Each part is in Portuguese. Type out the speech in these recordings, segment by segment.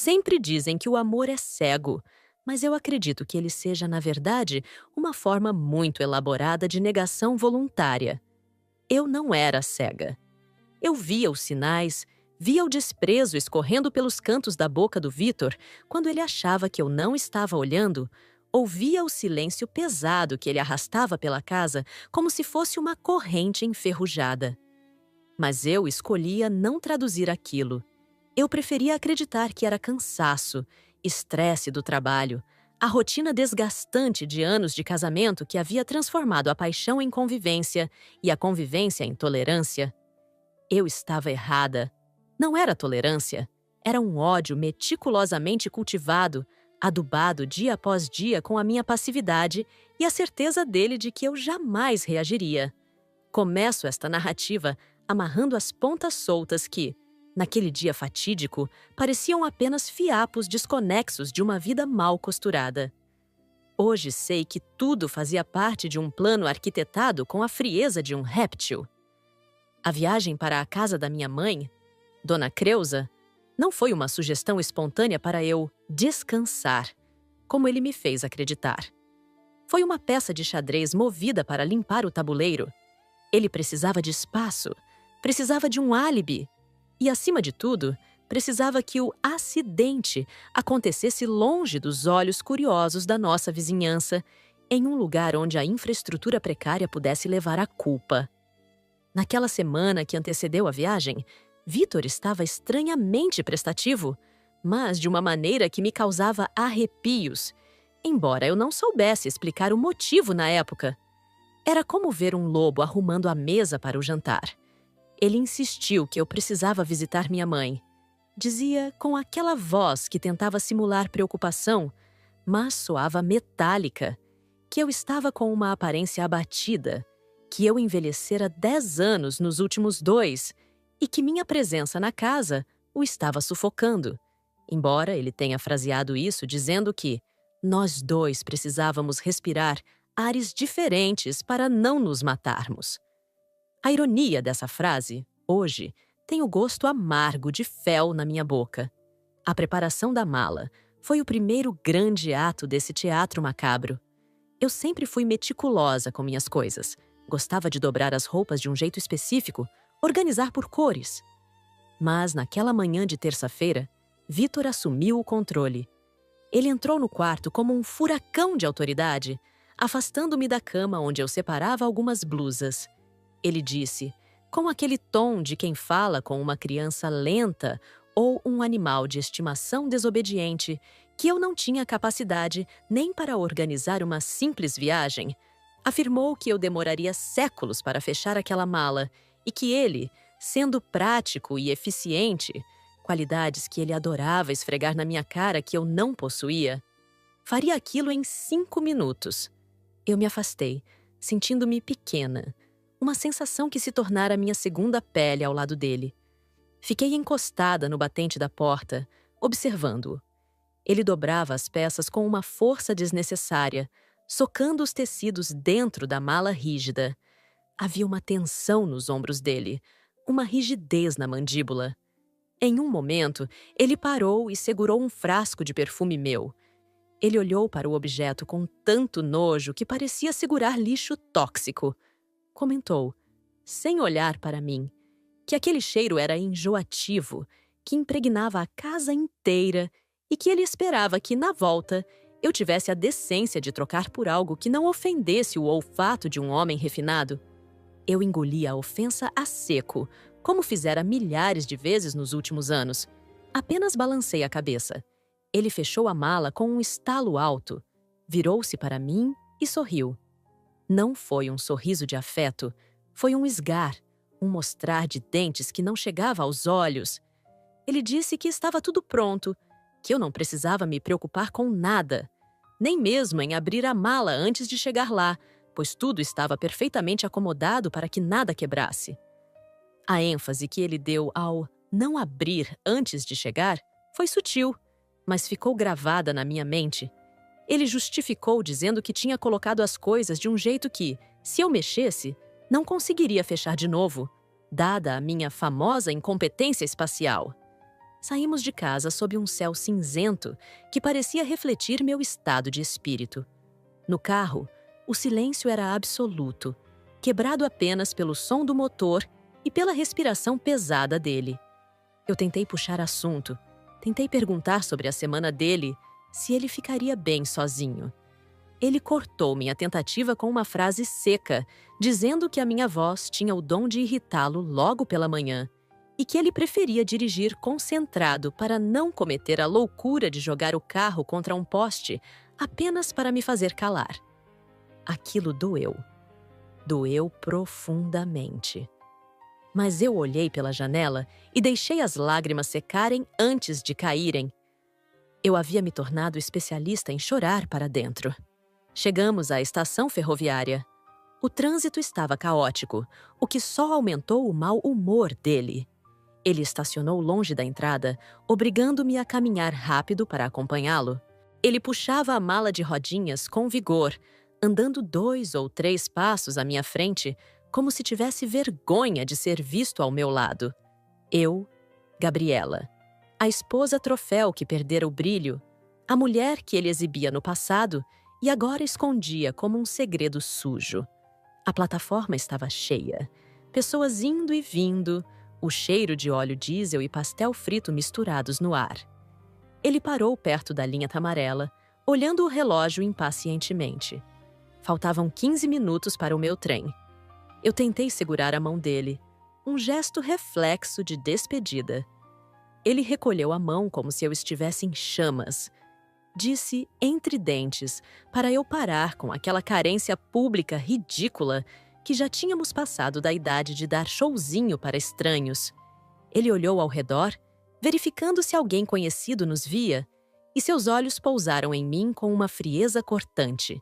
Sempre dizem que o amor é cego, mas eu acredito que ele seja, na verdade, uma forma muito elaborada de negação voluntária. Eu não era cega. Eu via os sinais, via o desprezo escorrendo pelos cantos da boca do Vitor quando ele achava que eu não estava olhando, ouvia o silêncio pesado que ele arrastava pela casa como se fosse uma corrente enferrujada. Mas eu escolhia não traduzir aquilo. Eu preferia acreditar que era cansaço, estresse do trabalho, a rotina desgastante de anos de casamento que havia transformado a paixão em convivência e a convivência em tolerância. Eu estava errada. Não era tolerância. Era um ódio meticulosamente cultivado, adubado dia após dia com a minha passividade e a certeza dele de que eu jamais reagiria. Começo esta narrativa amarrando as pontas soltas que, naquele dia fatídico, pareciam apenas fiapos desconexos de uma vida mal costurada. Hoje sei que tudo fazia parte de um plano arquitetado com a frieza de um réptil. A viagem para a casa da minha mãe, Dona Creusa, não foi uma sugestão espontânea para eu descansar, como ele me fez acreditar. Foi uma peça de xadrez movida para limpar o tabuleiro. Ele precisava de espaço, precisava de um álibi e, acima de tudo, precisava que o acidente acontecesse longe dos olhos curiosos da nossa vizinhança, em um lugar onde a infraestrutura precária pudesse levar a culpa. Naquela semana que antecedeu a viagem, Vitor estava estranhamente prestativo, mas de uma maneira que me causava arrepios, embora eu não soubesse explicar o motivo na época. Era como ver um lobo arrumando a mesa para o jantar. Ele insistiu que eu precisava visitar minha mãe. Dizia com aquela voz que tentava simular preocupação, mas soava metálica, que eu estava com uma aparência abatida, que eu envelhecera 10 anos nos últimos 2 e que minha presença na casa o estava sufocando, embora ele tenha fraseado isso dizendo que nós dois precisávamos respirar ares diferentes para não nos matarmos. A ironia dessa frase, hoje, tem o gosto amargo de fel na minha boca. A preparação da mala foi o primeiro grande ato desse teatro macabro. Eu sempre fui meticulosa com minhas coisas. Gostava de dobrar as roupas de um jeito específico, organizar por cores. Mas naquela manhã de terça-feira, Vitor assumiu o controle. Ele entrou no quarto como um furacão de autoridade, afastando-me da cama onde eu separava algumas blusas. Ele disse, com aquele tom de quem fala com uma criança lenta ou um animal de estimação desobediente, que eu não tinha capacidade nem para organizar uma simples viagem. Afirmou que eu demoraria séculos para fechar aquela mala e que ele, sendo prático e eficiente, qualidades que ele adorava esfregar na minha cara que eu não possuía, faria aquilo em 5 minutos. Eu me afastei, sentindo-me pequena, uma sensação que se tornara minha segunda pele ao lado dele. Fiquei encostada no batente da porta, observando-o. Ele dobrava as peças com uma força desnecessária, socando os tecidos dentro da mala rígida. Havia uma tensão nos ombros dele, uma rigidez na mandíbula. Em um momento, ele parou e segurou um frasco de perfume meu. Ele olhou para o objeto com tanto nojo que parecia segurar lixo tóxico. Comentou, sem olhar para mim, que aquele cheiro era enjoativo, que impregnava a casa inteira e que ele esperava que, na volta, eu tivesse a decência de trocar por algo que não ofendesse o olfato de um homem refinado. Eu engoli a ofensa a seco, como fizera milhares de vezes nos últimos anos. Apenas balancei a cabeça. Ele fechou a mala com um estalo alto, virou-se para mim e sorriu. Não foi um sorriso de afeto, foi um esgar, um mostrar de dentes que não chegava aos olhos. Ele disse que estava tudo pronto, que eu não precisava me preocupar com nada, nem mesmo em abrir a mala antes de chegar lá, pois tudo estava perfeitamente acomodado para que nada quebrasse. A ênfase que ele deu ao não abrir antes de chegar foi sutil, mas ficou gravada na minha mente. Ele justificou dizendo que tinha colocado as coisas de um jeito que, se eu mexesse, não conseguiria fechar de novo, dada a minha famosa incompetência espacial. Saímos de casa sob um céu cinzento que parecia refletir meu estado de espírito. No carro, o silêncio era absoluto, quebrado apenas pelo som do motor e pela respiração pesada dele. Eu tentei puxar assunto, tentei perguntar sobre a semana dele, se ele ficaria bem sozinho. Ele cortou minha tentativa com uma frase seca, dizendo que a minha voz tinha o dom de irritá-lo logo pela manhã e que ele preferia dirigir concentrado para não cometer a loucura de jogar o carro contra um poste apenas para me fazer calar. Aquilo doeu. Doeu profundamente. Mas eu olhei pela janela e deixei as lágrimas secarem antes de caírem. Eu havia me tornado especialista em chorar para dentro. Chegamos à estação ferroviária. O trânsito estava caótico, o que só aumentou o mau humor dele. Ele estacionou longe da entrada, obrigando-me a caminhar rápido para acompanhá-lo. Ele puxava a mala de rodinhas com vigor, andando 2 ou 3 passos à minha frente, como se tivesse vergonha de ser visto ao meu lado. Eu, Gabriela, a esposa troféu que perdera o brilho, a mulher que ele exibia no passado e agora escondia como um segredo sujo. A plataforma estava cheia, pessoas indo e vindo, o cheiro de óleo diesel e pastel frito misturados no ar. Ele parou perto da linha tamarela, olhando o relógio impacientemente. Faltavam 15 minutos para o meu trem. Eu tentei segurar a mão dele, um gesto reflexo de despedida. Ele recolheu a mão como se eu estivesse em chamas. Disse entre dentes para eu parar com aquela carência pública ridícula que já tínhamos passado da idade de dar showzinho para estranhos. Ele olhou ao redor, verificando se alguém conhecido nos via, e seus olhos pousaram em mim com uma frieza cortante.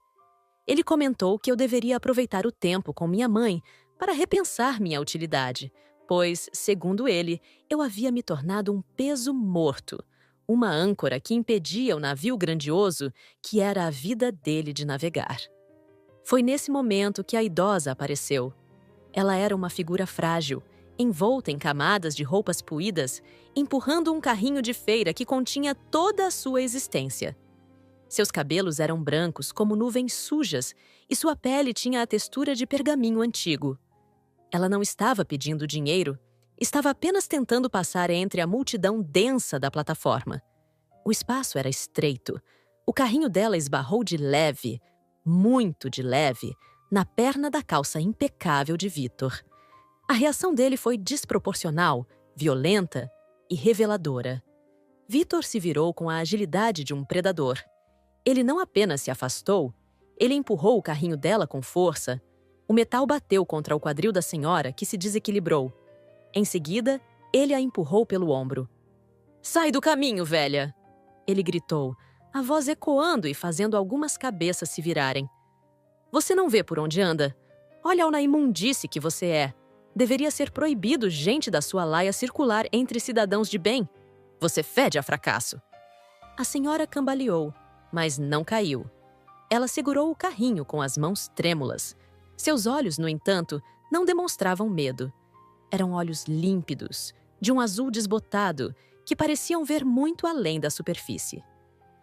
Ele comentou que eu deveria aproveitar o tempo com minha mãe para repensar minha utilidade, pois, segundo ele, eu havia me tornado um peso morto, uma âncora que impedia o navio grandioso que era a vida dele de navegar. Foi nesse momento que a idosa apareceu. Ela era uma figura frágil, envolta em camadas de roupas puídas, empurrando um carrinho de feira que continha toda a sua existência. Seus cabelos eram brancos como nuvens sujas e sua pele tinha a textura de pergaminho antigo. Ela não estava pedindo dinheiro, estava apenas tentando passar entre a multidão densa da plataforma. O espaço era estreito. O carrinho dela esbarrou de leve, muito de leve, na perna da calça impecável de Vitor. A reação dele foi desproporcional, violenta e reveladora. Vitor se virou com a agilidade de um predador. Ele não apenas se afastou, ele empurrou o carrinho dela com força. O metal bateu contra o quadril da senhora, que se desequilibrou. Em seguida, ele a empurrou pelo ombro. "Sai do caminho, velha!" Ele gritou, a voz ecoando e fazendo algumas cabeças se virarem. "Você não vê por onde anda? Olha na imundice que você é. Deveria ser proibido gente da sua laia circular entre cidadãos de bem. Você fede a fracasso." A senhora cambaleou, mas não caiu. Ela segurou o carrinho com as mãos trêmulas. Seus olhos, no entanto, não demonstravam medo. Eram olhos límpidos, de um azul desbotado, que pareciam ver muito além da superfície.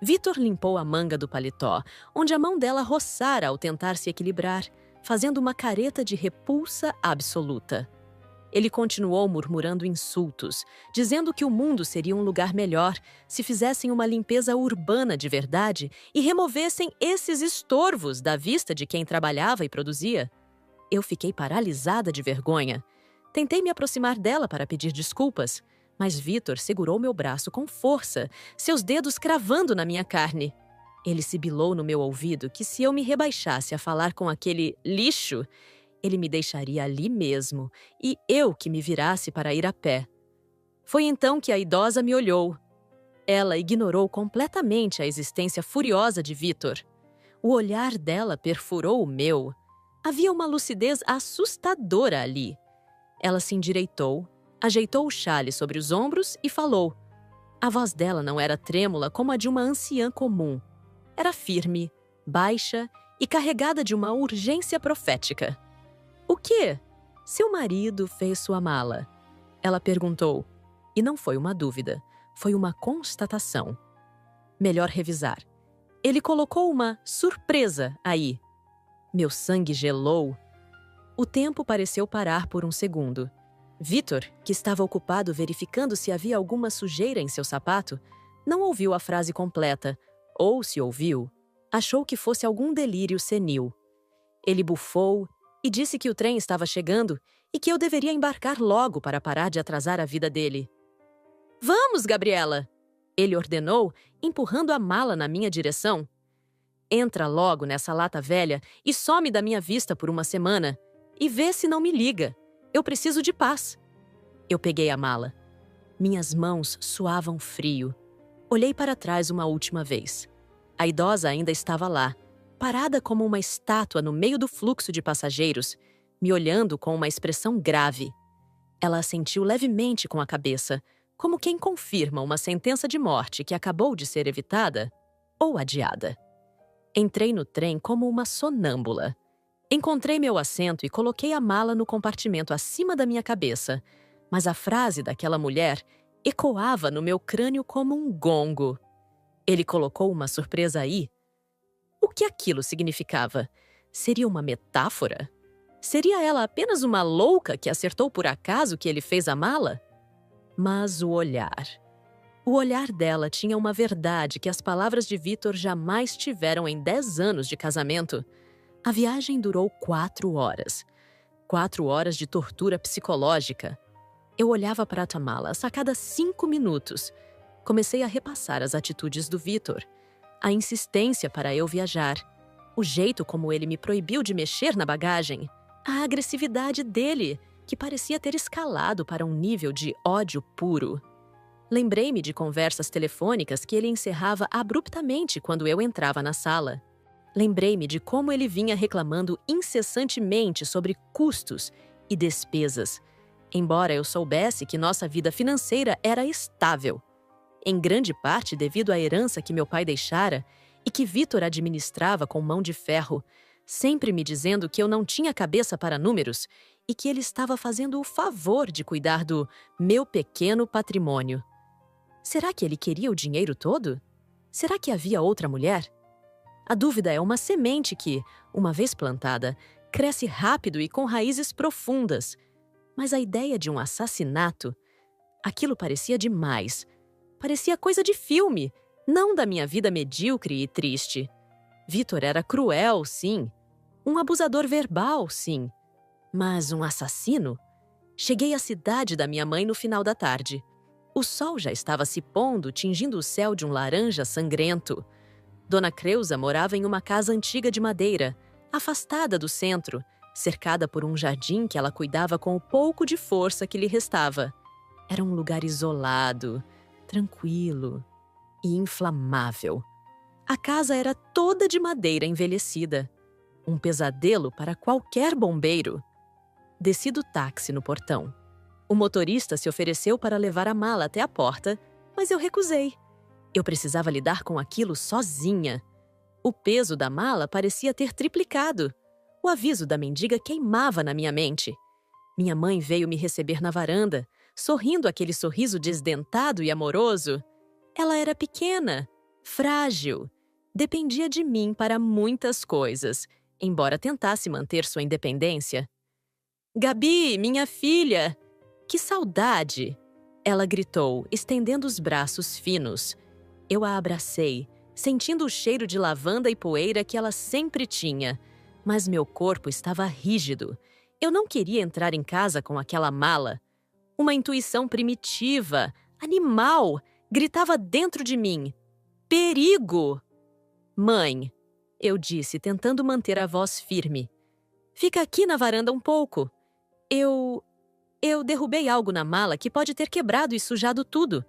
Vitor limpou a manga do paletó, onde a mão dela roçara ao tentar se equilibrar, fazendo uma careta de repulsa absoluta. Ele continuou murmurando insultos, dizendo que o mundo seria um lugar melhor se fizessem uma limpeza urbana de verdade e removessem esses estorvos da vista de quem trabalhava e produzia. Eu fiquei paralisada de vergonha. Tentei me aproximar dela para pedir desculpas, mas Vitor segurou meu braço com força, seus dedos cravando na minha carne. Ele sibilou no meu ouvido que se eu me rebaixasse a falar com aquele lixo, ele me deixaria ali mesmo e eu que me virasse para ir a pé. Foi então que a idosa me olhou. Ela ignorou completamente a existência furiosa de Vitor. O olhar dela perfurou o meu. Havia uma lucidez assustadora ali. Ela se endireitou, ajeitou o xale sobre os ombros e falou. A voz dela não era trêmula como a de uma anciã comum. Era firme, baixa e carregada de uma urgência profética. "O quê? Seu marido fez sua mala?" Ela perguntou. E não foi uma dúvida, foi uma constatação. Melhor revisar. Ele colocou uma surpresa aí. Meu sangue gelou. O tempo pareceu parar por um segundo. Vitor, que estava ocupado verificando se havia alguma sujeira em seu sapato, não ouviu a frase completa, ou, se ouviu, achou que fosse algum delírio senil. Ele bufou e disse que o trem estava chegando e que eu deveria embarcar logo para parar de atrasar a vida dele. "Vamos, Gabriela!" ele ordenou, empurrando a mala na minha direção. "Entra logo nessa lata velha e some da minha vista por uma semana. E vê se não me liga. Eu preciso de paz." Eu peguei a mala. Minhas mãos suavam frio. Olhei para trás uma última vez. A idosa ainda estava lá, parada como uma estátua no meio do fluxo de passageiros, me olhando com uma expressão grave. Ela assentiu levemente com a cabeça, como quem confirma uma sentença de morte que acabou de ser evitada ou adiada. Entrei no trem como uma sonâmbula. Encontrei meu assento e coloquei a mala no compartimento acima da minha cabeça, mas a frase daquela mulher ecoava no meu crânio como um gongo. Ele colocou uma surpresa aí? O que aquilo significava? Seria uma metáfora? Seria ela apenas uma louca que acertou por acaso que ele fez a mala? Mas o olhar. O olhar dela tinha uma verdade que as palavras de Vitor jamais tiveram em 10 anos de casamento. A viagem durou 4 horas. 4 horas de tortura psicológica. Eu olhava para Tamala a cada 5 minutos. Comecei a repassar as atitudes do Vitor. A insistência para eu viajar. O jeito como ele me proibiu de mexer na bagagem. A agressividade dele, que parecia ter escalado para um nível de ódio puro. Lembrei-me de conversas telefônicas que ele encerrava abruptamente quando eu entrava na sala. Lembrei-me de como ele vinha reclamando incessantemente sobre custos e despesas, embora eu soubesse que nossa vida financeira era estável, em grande parte devido à herança que meu pai deixara e que Vitor administrava com mão de ferro, sempre me dizendo que eu não tinha cabeça para números e que ele estava fazendo o favor de cuidar do meu pequeno patrimônio. Será que ele queria o dinheiro todo? Será que havia outra mulher? A dúvida é uma semente que, uma vez plantada, cresce rápido e com raízes profundas. Mas a ideia de um assassinato, aquilo parecia demais. Parecia coisa de filme, não da minha vida medíocre e triste. Vitor era cruel, sim. Um abusador verbal, sim. Mas um assassino? Cheguei à cidade da minha mãe no final da tarde. O sol já estava se pondo, tingindo o céu de um laranja sangrento. Dona Creuza morava em uma casa antiga de madeira, afastada do centro, cercada por um jardim que ela cuidava com o pouco de força que lhe restava. Era um lugar isolado, tranquilo e inflamável. A casa era toda de madeira envelhecida. Um pesadelo para qualquer bombeiro. Desci do táxi no portão. O motorista se ofereceu para levar a mala até a porta, mas eu recusei. Eu precisava lidar com aquilo sozinha. O peso da mala parecia ter triplicado. O aviso da mendiga queimava na minha mente. Minha mãe veio me receber na varanda, sorrindo aquele sorriso desdentado e amoroso. Ela era pequena, frágil, dependia de mim para muitas coisas, embora tentasse manter sua independência. "Gabi, minha filha! Que saudade!" Ela gritou, estendendo os braços finos. Eu a abracei, sentindo o cheiro de lavanda e poeira que ela sempre tinha, mas meu corpo estava rígido. Eu não queria entrar em casa com aquela mala. Uma intuição primitiva, animal, gritava dentro de mim. "Perigo!" "Mãe", eu disse, tentando manter a voz firme. "Fica aqui na varanda um pouco. Eu derrubei algo na mala que pode ter quebrado e sujado tudo.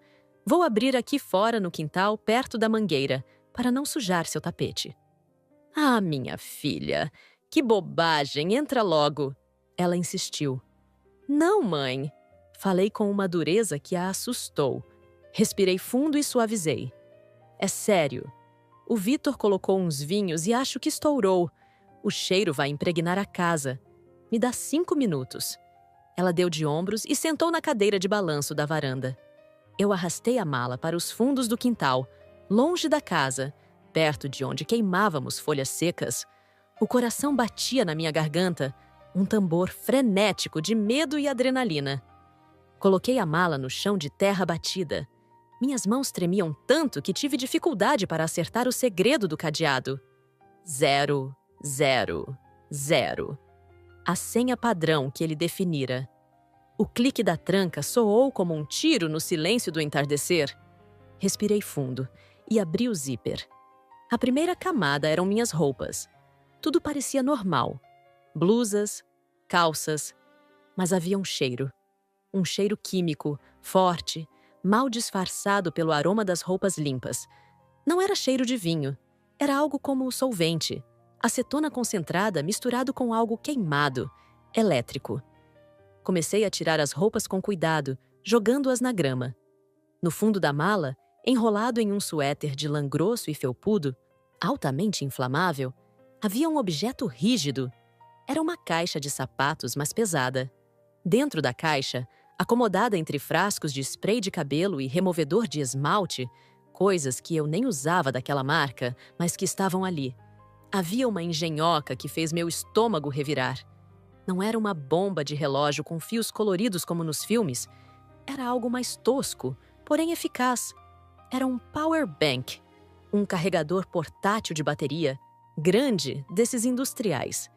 Vou abrir aqui fora no quintal, perto da mangueira, para não sujar seu tapete." "Ah, minha filha, que bobagem, entra logo." Ela insistiu. "Não, mãe." Falei com uma dureza que a assustou. Respirei fundo e suavizei. "É sério. O Vitor colocou uns vinhos e acho que estourou. O cheiro vai impregnar a casa. Me dá 5 minutos. Ela deu de ombros e sentou na cadeira de balanço da varanda. Eu arrastei a mala para os fundos do quintal, longe da casa, perto de onde queimávamos folhas secas. O coração batia na minha garganta, um tambor frenético de medo e adrenalina. Coloquei a mala no chão de terra batida. Minhas mãos tremiam tanto que tive dificuldade para acertar o segredo do cadeado. 0, 0, 0. A senha padrão que ele definira. O clique da tranca soou como um tiro no silêncio do entardecer. Respirei fundo e abri o zíper. A primeira camada eram minhas roupas. Tudo parecia normal. Blusas, calças, mas havia um cheiro. Um cheiro químico, forte, mal disfarçado pelo aroma das roupas limpas. Não era cheiro de vinho. Era algo como solvente, acetona concentrada misturado com algo queimado, elétrico. Comecei a tirar as roupas com cuidado, jogando-as na grama. No fundo da mala, enrolado em um suéter de lã grosso e felpudo, altamente inflamável, havia um objeto rígido. Era uma caixa de sapatos, mas pesada. Dentro da caixa, acomodada entre frascos de spray de cabelo e removedor de esmalte, coisas que eu nem usava daquela marca, mas que estavam ali. Havia uma engenhoca que fez meu estômago revirar. Não era uma bomba de relógio com fios coloridos como nos filmes. Era algo mais tosco, porém eficaz. Era um power bank, um carregador portátil de bateria, grande, desses industriais.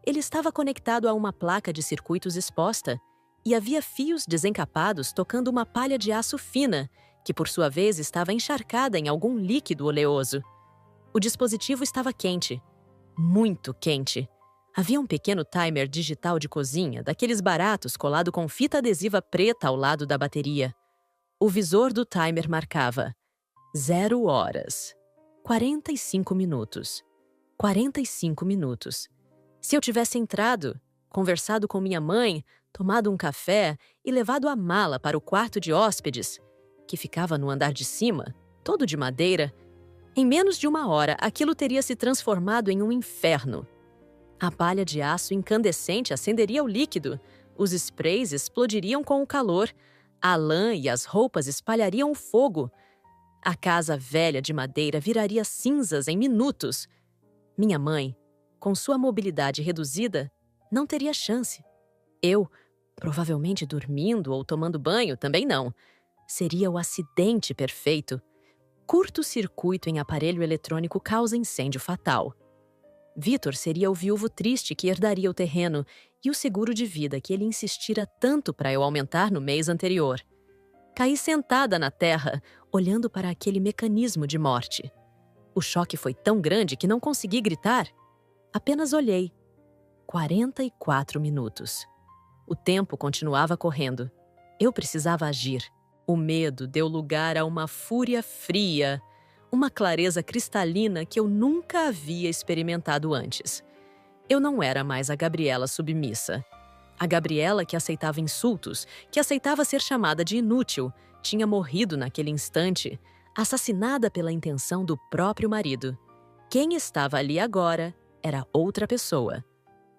Ele estava conectado a uma placa de circuitos exposta e havia fios desencapados tocando uma palha de aço fina, que por sua vez estava encharcada em algum líquido oleoso. O dispositivo estava quente, muito quente. Havia um pequeno timer digital de cozinha, daqueles baratos colado com fita adesiva preta ao lado da bateria. O visor do timer marcava 0 horas, 45 minutos, 45 minutos. Se eu tivesse entrado, conversado com minha mãe, tomado um café e levado a mala para o quarto de hóspedes, que ficava no andar de cima, todo de madeira, em menos de 1 hora aquilo teria se transformado em um inferno. A palha de aço incandescente acenderia o líquido, os sprays explodiriam com o calor, a lã e as roupas espalhariam o fogo. A casa velha de madeira viraria cinzas em minutos. Minha mãe, com sua mobilidade reduzida, não teria chance. Eu, provavelmente dormindo ou tomando banho, também não. Seria o acidente perfeito. Curto-circuito em aparelho eletrônico causa incêndio fatal. Vitor seria o viúvo triste que herdaria o terreno e o seguro de vida que ele insistira tanto para eu aumentar no mês anterior. Caí sentada na terra, olhando para aquele mecanismo de morte. O choque foi tão grande que não consegui gritar. Apenas olhei. 44 minutos. O tempo continuava correndo. Eu precisava agir. O medo deu lugar a uma fúria fria, uma clareza cristalina que eu nunca havia experimentado antes. Eu não era mais a Gabriela submissa. A Gabriela que aceitava insultos, que aceitava ser chamada de inútil, tinha morrido naquele instante, assassinada pela intenção do próprio marido. Quem estava ali agora era outra pessoa.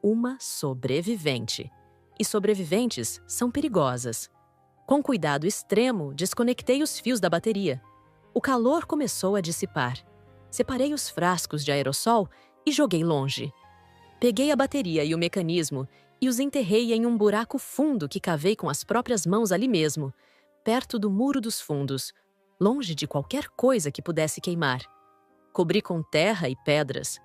Uma sobrevivente. E sobreviventes são perigosas. Com cuidado extremo, desconectei os fios da bateria. O calor começou a dissipar. Separei os frascos de aerossol e joguei longe. Peguei a bateria e o mecanismo e os enterrei em um buraco fundo que cavei com as próprias mãos ali mesmo, perto do muro dos fundos, longe de qualquer coisa que pudesse queimar. Cobri com terra e pedras.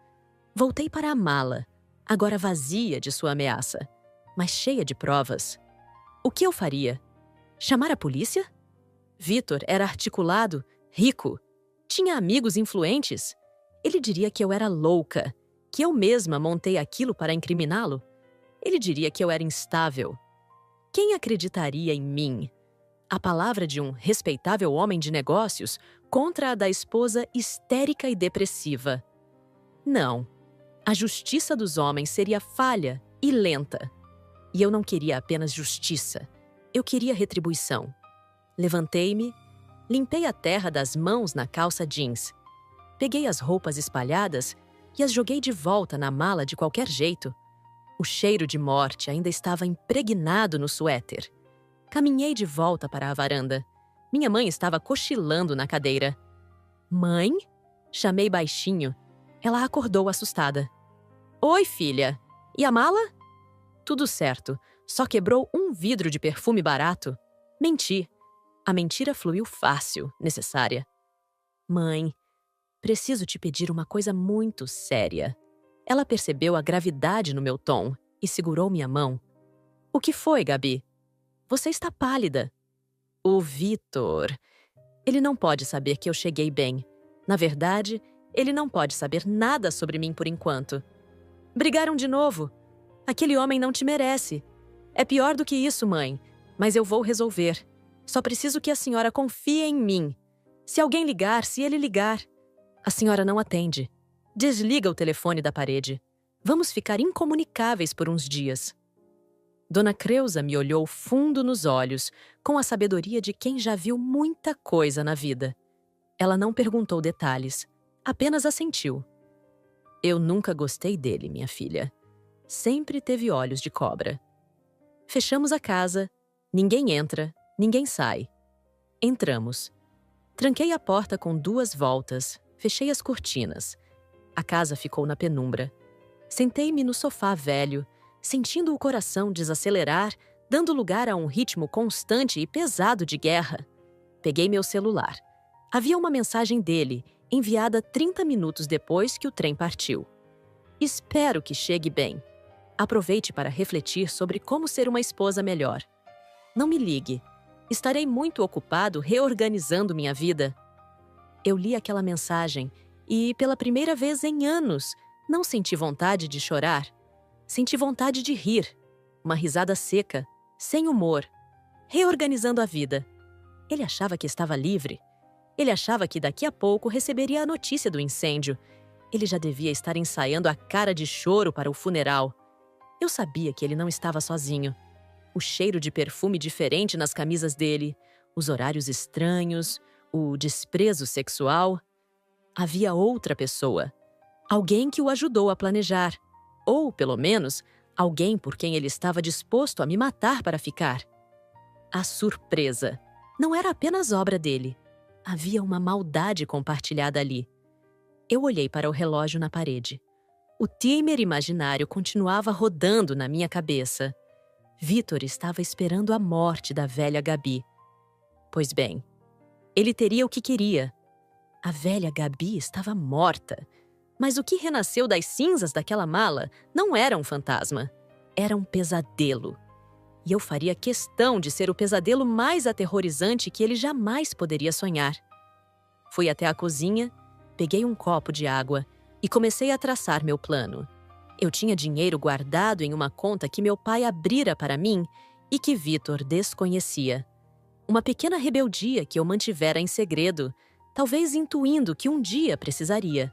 Voltei para a mala, agora vazia de sua ameaça, mas cheia de provas. O que eu faria? Chamar a polícia? Vitor era articulado, rico, tinha amigos influentes. Ele diria que eu era louca, que eu mesma montei aquilo para incriminá-lo. Ele diria que eu era instável. Quem acreditaria em mim? A palavra de um respeitável homem de negócios contra a da esposa histérica e depressiva. Não. A justiça dos homens seria falha e lenta. E eu não queria apenas justiça. Eu queria retribuição. Levantei-me, limpei a terra das mãos na calça jeans. Peguei as roupas espalhadas e as joguei de volta na mala de qualquer jeito. O cheiro de morte ainda estava impregnado no suéter. Caminhei de volta para a varanda. Minha mãe estava cochilando na cadeira. Mãe? Chamei baixinho. Ela acordou assustada. Oi, filha. E a mala? Tudo certo. Só quebrou um vidro de perfume barato. Menti. A mentira fluiu fácil, necessária. Mãe, preciso te pedir uma coisa muito séria. Ela percebeu a gravidade no meu tom e segurou minha mão. O que foi, Gabi? Você está pálida. O Vitor. Ele não pode saber que eu cheguei bem. Na verdade, ele não pode saber nada sobre mim por enquanto. Brigaram de novo. Aquele homem não te merece. É pior do que isso, mãe. Mas eu vou resolver. Só preciso que a senhora confie em mim. Se alguém ligar, se ele ligar. A senhora não atende. Desliga o telefone da parede. Vamos ficar incomunicáveis por uns dias. Dona Creusa me olhou fundo nos olhos, com a sabedoria de quem já viu muita coisa na vida. Ela não perguntou detalhes, apenas assentiu. Eu nunca gostei dele, minha filha. Sempre teve olhos de cobra. Fechamos a casa. Ninguém entra, ninguém sai. Entramos. Tranquei a porta com 2 voltas, fechei as cortinas. A casa ficou na penumbra. Sentei-me no sofá velho, sentindo o coração desacelerar, dando lugar a um ritmo constante e pesado de guerra. Peguei meu celular. Havia uma mensagem dele, enviada 30 minutos depois que o trem partiu. Espero que chegue bem. Aproveite para refletir sobre como ser uma esposa melhor. Não me ligue. Estarei muito ocupado reorganizando minha vida. Eu li aquela mensagem e, pela primeira vez em anos, não senti vontade de chorar. Senti vontade de rir. Uma risada seca, sem humor, reorganizando a vida. Ele achava que estava livre. Ele achava que daqui a pouco receberia a notícia do incêndio. Ele já devia estar ensaiando a cara de choro para o funeral. Eu sabia que ele não estava sozinho. O cheiro de perfume diferente nas camisas dele, os horários estranhos, o desprezo sexual. Havia outra pessoa. Alguém que o ajudou a planejar. Ou, pelo menos, alguém por quem ele estava disposto a me matar para ficar. A surpresa não era apenas obra dele. Havia uma maldade compartilhada ali. Eu olhei para o relógio na parede. O timer imaginário continuava rodando na minha cabeça. Vitor estava esperando a morte da velha Gabi. Pois bem, ele teria o que queria. A velha Gabi estava morta. Mas o que renasceu das cinzas daquela mala não era um fantasma. Era um pesadelo. E eu faria questão de ser o pesadelo mais aterrorizante que ele jamais poderia sonhar. Fui até a cozinha, peguei um copo de água e comecei a traçar meu plano. Eu tinha dinheiro guardado em uma conta que meu pai abrira para mim e que Vitor desconhecia. Uma pequena rebeldia que eu mantivera em segredo, talvez intuindo que um dia precisaria.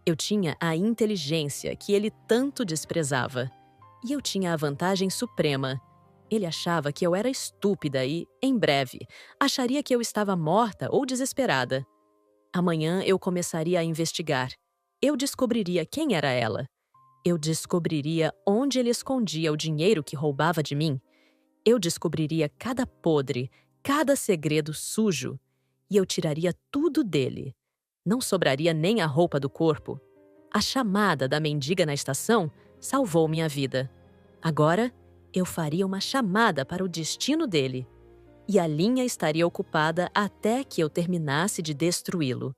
Eu tinha a inteligência que ele tanto desprezava. E eu tinha a vantagem suprema. Ele achava que eu era estúpida e, em breve, acharia que eu estava morta ou desesperada. Amanhã eu começaria a investigar. Eu descobriria quem era ela. Eu descobriria onde ele escondia o dinheiro que roubava de mim. Eu descobriria cada podre, cada segredo sujo. E eu tiraria tudo dele. Não sobraria nem a roupa do corpo. A chamada da mendiga na estação salvou minha vida. Agora, eu faria uma chamada para o destino dele. E a linha estaria ocupada até que eu terminasse de destruí-lo.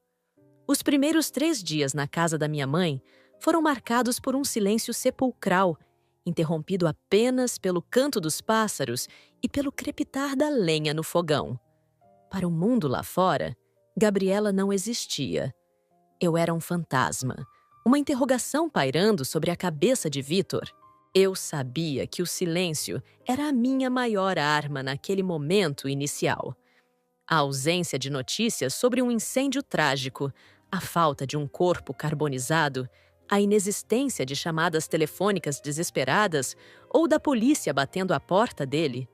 Os primeiros 3 dias na casa da minha mãe foram marcados por um silêncio sepulcral, interrompido apenas pelo canto dos pássaros e pelo crepitar da lenha no fogão. Para o mundo lá fora, Gabriela não existia. Eu era um fantasma, uma interrogação pairando sobre a cabeça de Vitor. Eu sabia que o silêncio era a minha maior arma naquele momento inicial. A ausência de notícias sobre um incêndio trágico, a falta de um corpo carbonizado, a inexistência de chamadas telefônicas desesperadas ou da polícia batendo à porta dele.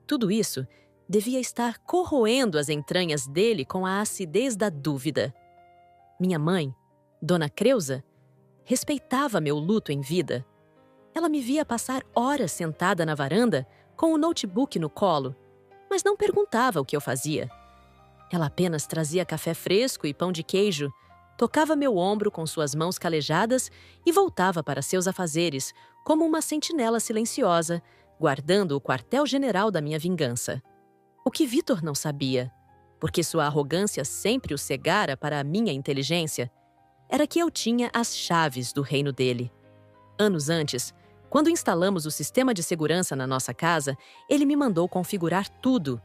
Tudo isso devia estar corroendo as entranhas dele com a acidez da dúvida. Minha mãe, Dona Creusa, respeitava meu luto em vida. Ela me via passar horas sentada na varanda com o notebook no colo, mas não perguntava o que eu fazia. Ela apenas trazia café fresco e pão de queijo, tocava meu ombro com suas mãos calejadas e voltava para seus afazeres, como uma sentinela silenciosa, guardando o quartel-general da minha vingança. O que Vitor não sabia, porque sua arrogância sempre o cegara para a minha inteligência, era que eu tinha as chaves do reino dele. Anos antes, quando instalamos o sistema de segurança na nossa casa, ele me mandou configurar tudo.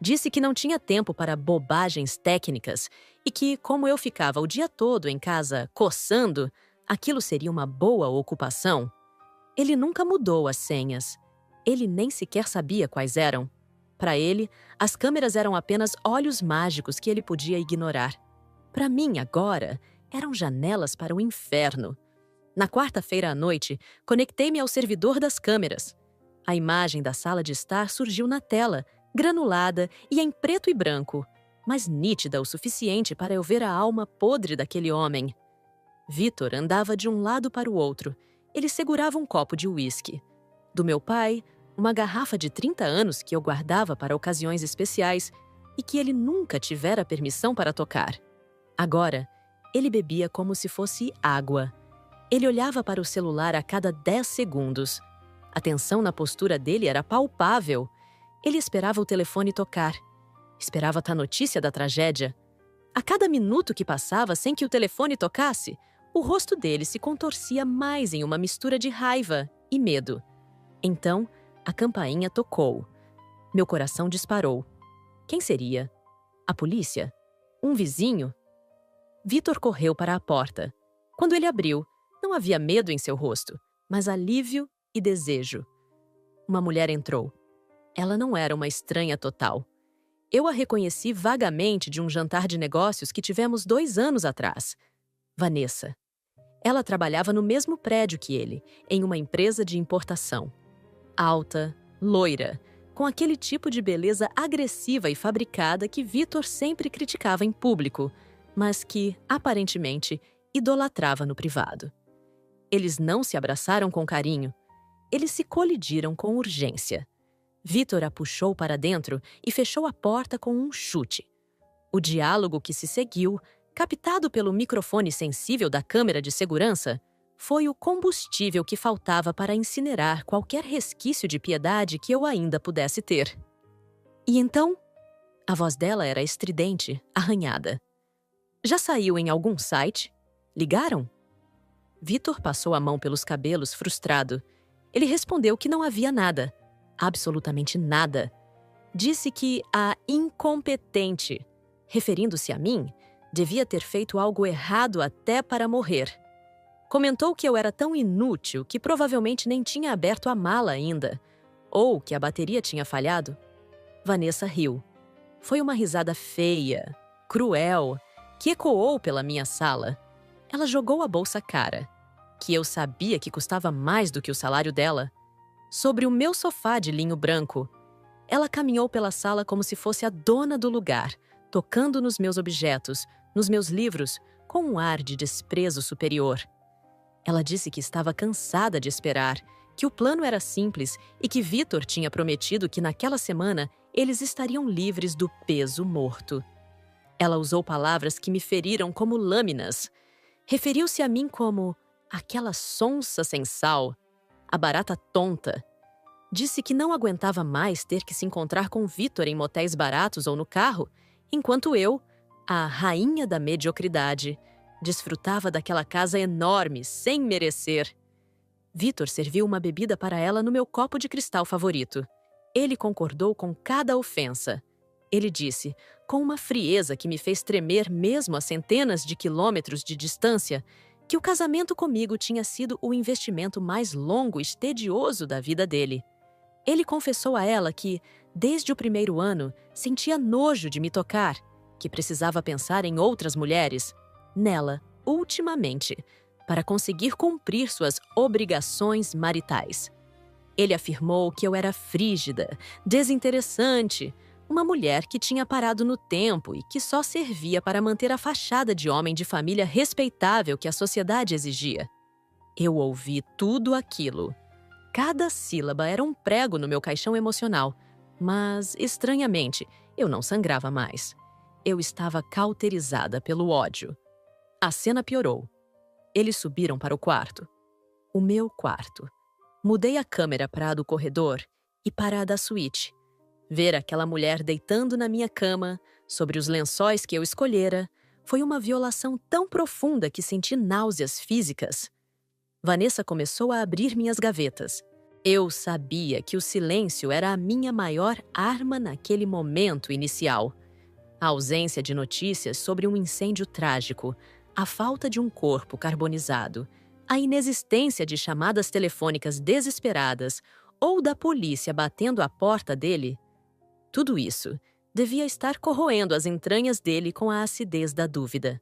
Disse que não tinha tempo para bobagens técnicas e que, como eu ficava o dia todo em casa coçando, aquilo seria uma boa ocupação. Ele nunca mudou as senhas. Ele nem sequer sabia quais eram. Para ele, as câmeras eram apenas olhos mágicos que ele podia ignorar. Para mim, agora, eram janelas para o inferno. Na quarta-feira à noite, conectei-me ao servidor das câmeras. A imagem da sala de estar surgiu na tela, granulada e em preto e branco, mas nítida o suficiente para eu ver a alma podre daquele homem. Vitor andava de um lado para o outro. Ele segurava um copo de uísque. Do meu pai, uma garrafa de 30 anos que eu guardava para ocasiões especiais e que ele nunca tivera permissão para tocar. Agora, ele bebia como se fosse água. Ele olhava para o celular a cada 10 segundos. A tensão na postura dele era palpável. Ele esperava o telefone tocar. Esperava a notícia da tragédia. A cada minuto que passava sem que o telefone tocasse, o rosto dele se contorcia mais em uma mistura de raiva e medo. Então, a campainha tocou. Meu coração disparou. Quem seria? A polícia? Um vizinho? Vitor correu para a porta. Quando ele abriu, não havia medo em seu rosto, mas alívio e desejo. Uma mulher entrou. Ela não era uma estranha total. Eu a reconheci vagamente de um jantar de negócios que tivemos 2 anos atrás. Vanessa. Ela trabalhava no mesmo prédio que ele, em uma empresa de importação. Alta, loira, com aquele tipo de beleza agressiva e fabricada que Vitor sempre criticava em público, mas que, aparentemente, idolatrava no privado. Eles não se abraçaram com carinho. Eles se colidiram com urgência. Vitor a puxou para dentro e fechou a porta com um chute. O diálogo que se seguiu, captado pelo microfone sensível da câmera de segurança, foi o combustível que faltava para incinerar qualquer resquício de piedade que eu ainda pudesse ter. E então? A voz dela era estridente, arranhada. Já saiu em algum site? Ligaram? Vitor passou a mão pelos cabelos, frustrado. Ele respondeu que não havia nada. Absolutamente nada. Disse que a incompetente, referindo-se a mim, devia ter feito algo errado até para morrer. Comentou que eu era tão inútil que provavelmente nem tinha aberto a mala ainda, ou que a bateria tinha falhado. Vanessa riu. Foi uma risada feia, cruel, que ecoou pela minha sala. Ela jogou a bolsa cara, que eu sabia que custava mais do que o salário dela, sobre o meu sofá de linho branco. Ela caminhou pela sala como se fosse a dona do lugar, tocando nos meus objetos, nos meus livros, com um ar de desprezo superior. Ela disse que estava cansada de esperar, que o plano era simples e que Vitor tinha prometido que naquela semana eles estariam livres do peso morto. Ela usou palavras que me feriram como lâminas. Referiu-se a mim como aquela sonsa sem sal, a barata tonta. Disse que não aguentava mais ter que se encontrar com Vitor em motéis baratos ou no carro, enquanto eu, a rainha da mediocridade, desfrutava daquela casa enorme, sem merecer. Vitor serviu uma bebida para ela no meu copo de cristal favorito. Ele concordou com cada ofensa. Ele disse, com uma frieza que me fez tremer mesmo a centenas de quilômetros de distância, que o casamento comigo tinha sido o investimento mais longo e tedioso da vida dele. Ele confessou a ela que, desde o primeiro ano, sentia nojo de me tocar, que precisava pensar em outras mulheres, nela, ultimamente, para conseguir cumprir suas obrigações maritais. Ele afirmou que eu era frígida, desinteressante, uma mulher que tinha parado no tempo e que só servia para manter a fachada de homem de família respeitável que a sociedade exigia. Eu ouvi tudo aquilo. Cada sílaba era um prego no meu caixão emocional, mas, estranhamente, eu não sangrava mais. Eu estava cauterizada pelo ódio. A cena piorou. Eles subiram para o quarto. O meu quarto. Mudei a câmera para a do corredor e para a da suíte. Ver aquela mulher deitando na minha cama, sobre os lençóis que eu escolhera, foi uma violação tão profunda que senti náuseas físicas. Vanessa começou a abrir minhas gavetas. Eu sabia que o silêncio era a minha maior arma naquele momento inicial. A ausência de notícias sobre um incêndio trágico, a falta de um corpo carbonizado, a inexistência de chamadas telefônicas desesperadas ou da polícia batendo à porta dele, tudo isso devia estar corroendo as entranhas dele com a acidez da dúvida.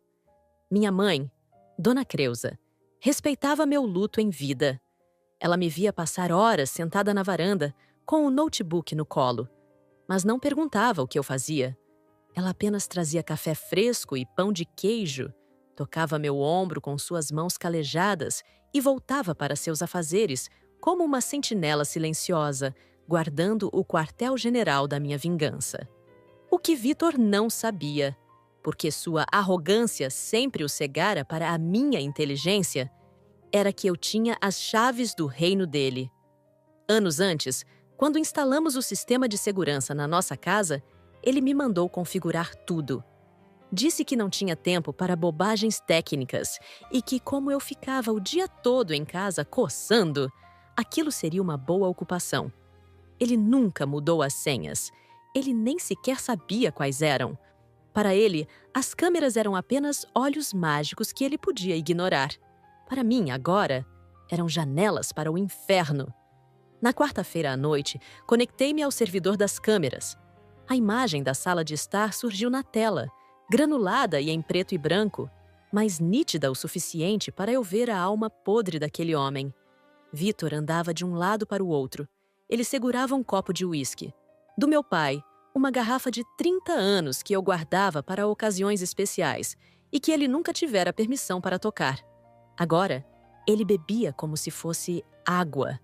Minha mãe, Dona Creusa, respeitava meu luto em vida. Ela me via passar horas sentada na varanda, com o notebook no colo, mas não perguntava o que eu fazia. Ela apenas trazia café fresco e pão de queijo, tocava meu ombro com suas mãos calejadas e voltava para seus afazeres como uma sentinela silenciosa, guardando o quartel-general da minha vingança. O que Vitor não sabia, porque sua arrogância sempre o cegara para a minha inteligência, era que eu tinha as chaves do reino dele. Anos antes, quando instalamos o sistema de segurança na nossa casa, ele me mandou configurar tudo. Disse que não tinha tempo para bobagens técnicas e que, como eu ficava o dia todo em casa coçando, aquilo seria uma boa ocupação. Ele nunca mudou as senhas. Ele nem sequer sabia quais eram. Para ele, as câmeras eram apenas olhos mágicos que ele podia ignorar. Para mim, agora, eram janelas para o inferno. Na quarta-feira à noite, conectei-me ao servidor das câmeras. A imagem da sala de estar surgiu na tela, granulada e em preto e branco, mas nítida o suficiente para eu ver a alma podre daquele homem. Vitor andava de um lado para o outro. Ele segurava um copo de uísque. Do meu pai, uma garrafa de 30 anos que eu guardava para ocasiões especiais e que ele nunca tivera permissão para tocar. Agora, ele bebia como se fosse água.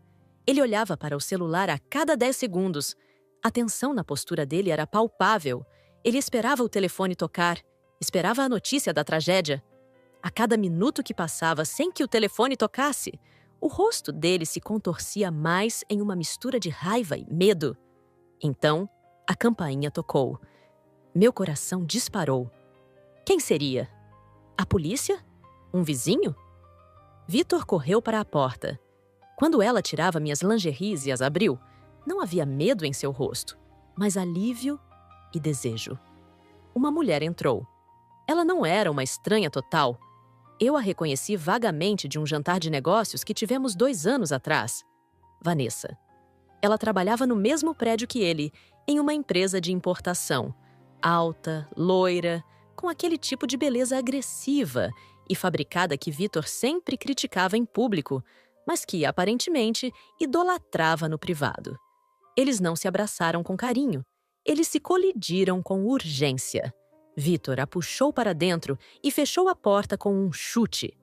Ele olhava para o celular a cada 10 segundos. A tensão na postura dele era palpável. Ele esperava o telefone tocar, esperava a notícia da tragédia. A cada minuto que passava sem que o telefone tocasse, o rosto dele se contorcia mais em uma mistura de raiva e medo. Então, a campainha tocou. Meu coração disparou. Quem seria? A polícia? Um vizinho? Vitor correu para a porta. Quando ela tirava minhas lingeries e as abriu, não havia medo em seu rosto, mas alívio e desejo. Uma mulher entrou. Ela não era uma estranha total. Eu a reconheci vagamente de um jantar de negócios que tivemos 2 anos atrás. Vanessa. Ela trabalhava no mesmo prédio que ele, em uma empresa de importação. Alta, loira, com aquele tipo de beleza agressiva e fabricada que Vitor sempre criticava em público, mas que, aparentemente, idolatrava no privado. Eles não se abraçaram com carinho. Eles se colidiram com urgência. Vitor a puxou para dentro e fechou a porta com um chute.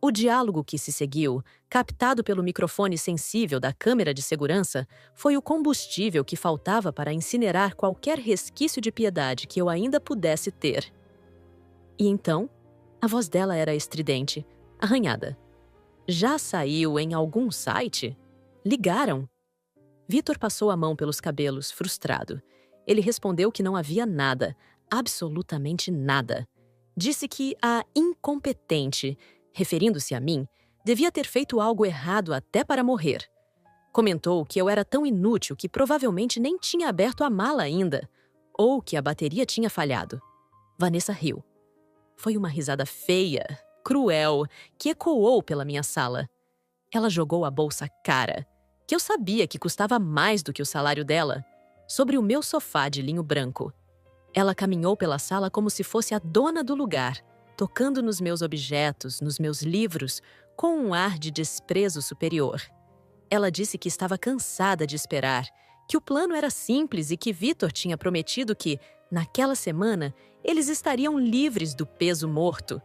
O diálogo que se seguiu, captado pelo microfone sensível da câmera de segurança, foi o combustível que faltava para incinerar qualquer resquício de piedade que eu ainda pudesse ter. E então, a voz dela era estridente, arranhada. Já saiu em algum site? Ligaram? Vitor passou a mão pelos cabelos, frustrado. Ele respondeu que não havia nada, absolutamente nada. Disse que a incompetente, referindo-se a mim, devia ter feito algo errado até para morrer. Comentou que eu era tão inútil que provavelmente nem tinha aberto a mala ainda, ou que a bateria tinha falhado. Vanessa riu. Foi uma risada feia, cruel, que ecoou pela minha sala. Ela jogou a bolsa cara, que eu sabia que custava mais do que o salário dela, sobre o meu sofá de linho branco. Ela caminhou pela sala como se fosse a dona do lugar, tocando nos meus objetos, nos meus livros, com um ar de desprezo superior. Ela disse que estava cansada de esperar, que o plano era simples e que Vitor tinha prometido que, naquela semana, eles estariam livres do peso morto.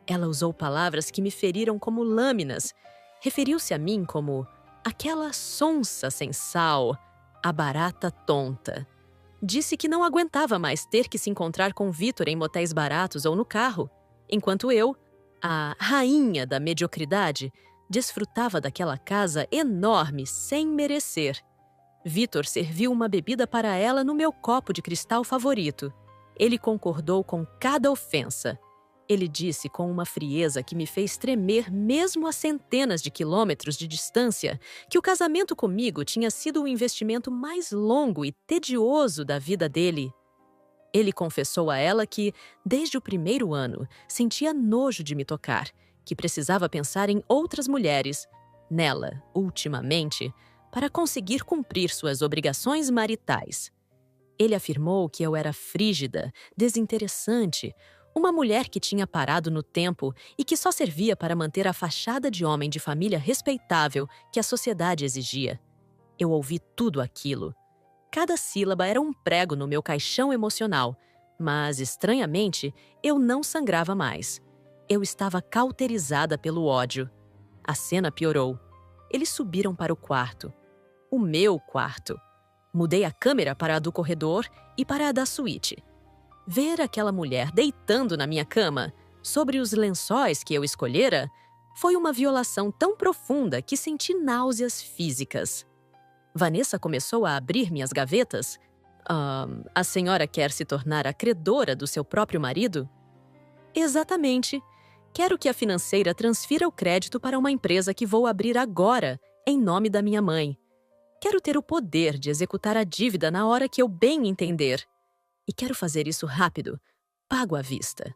Ela usou palavras que me feriram como lâminas. Referiu-se a mim como aquela sonsa sem sal, a barata tonta. Disse que não aguentava mais ter que se encontrar com Vitor em motéis baratos ou no carro, enquanto eu, a rainha da mediocridade, desfrutava daquela casa enorme sem merecer. Vitor serviu uma bebida para ela no meu copo de cristal favorito. Ele concordou com cada ofensa. Ele disse com uma frieza que me fez tremer mesmo a centenas de quilômetros de distância que o casamento comigo tinha sido o investimento mais longo e tedioso da vida dele. Ele confessou a ela que, desde o primeiro ano, sentia nojo de me tocar, que precisava pensar em outras mulheres, nela, ultimamente, para conseguir cumprir suas obrigações maritais. Ele afirmou que eu era frígida, desinteressante, uma mulher que tinha parado no tempo e que só servia para manter a fachada de homem de família respeitável que a sociedade exigia. Eu ouvi tudo aquilo. Cada sílaba era um prego no meu caixão emocional, mas, estranhamente, eu não sangrava mais. Eu estava cauterizada pelo ódio. A cena piorou. Eles subiram para o quarto. O meu quarto. Mudei a câmera para a do corredor e para a da suíte. Ver aquela mulher deitando na minha cama, sobre os lençóis que eu escolhera, foi uma violação tão profunda que senti náuseas físicas. Vanessa começou a abrir minhas gavetas. A senhora quer se tornar a credora do seu próprio marido? Exatamente. Quero que a financeira transfira o crédito para uma empresa que vou abrir agora, em nome da minha mãe. Quero ter o poder de executar a dívida na hora que eu bem entender. E quero fazer isso rápido, pago à vista.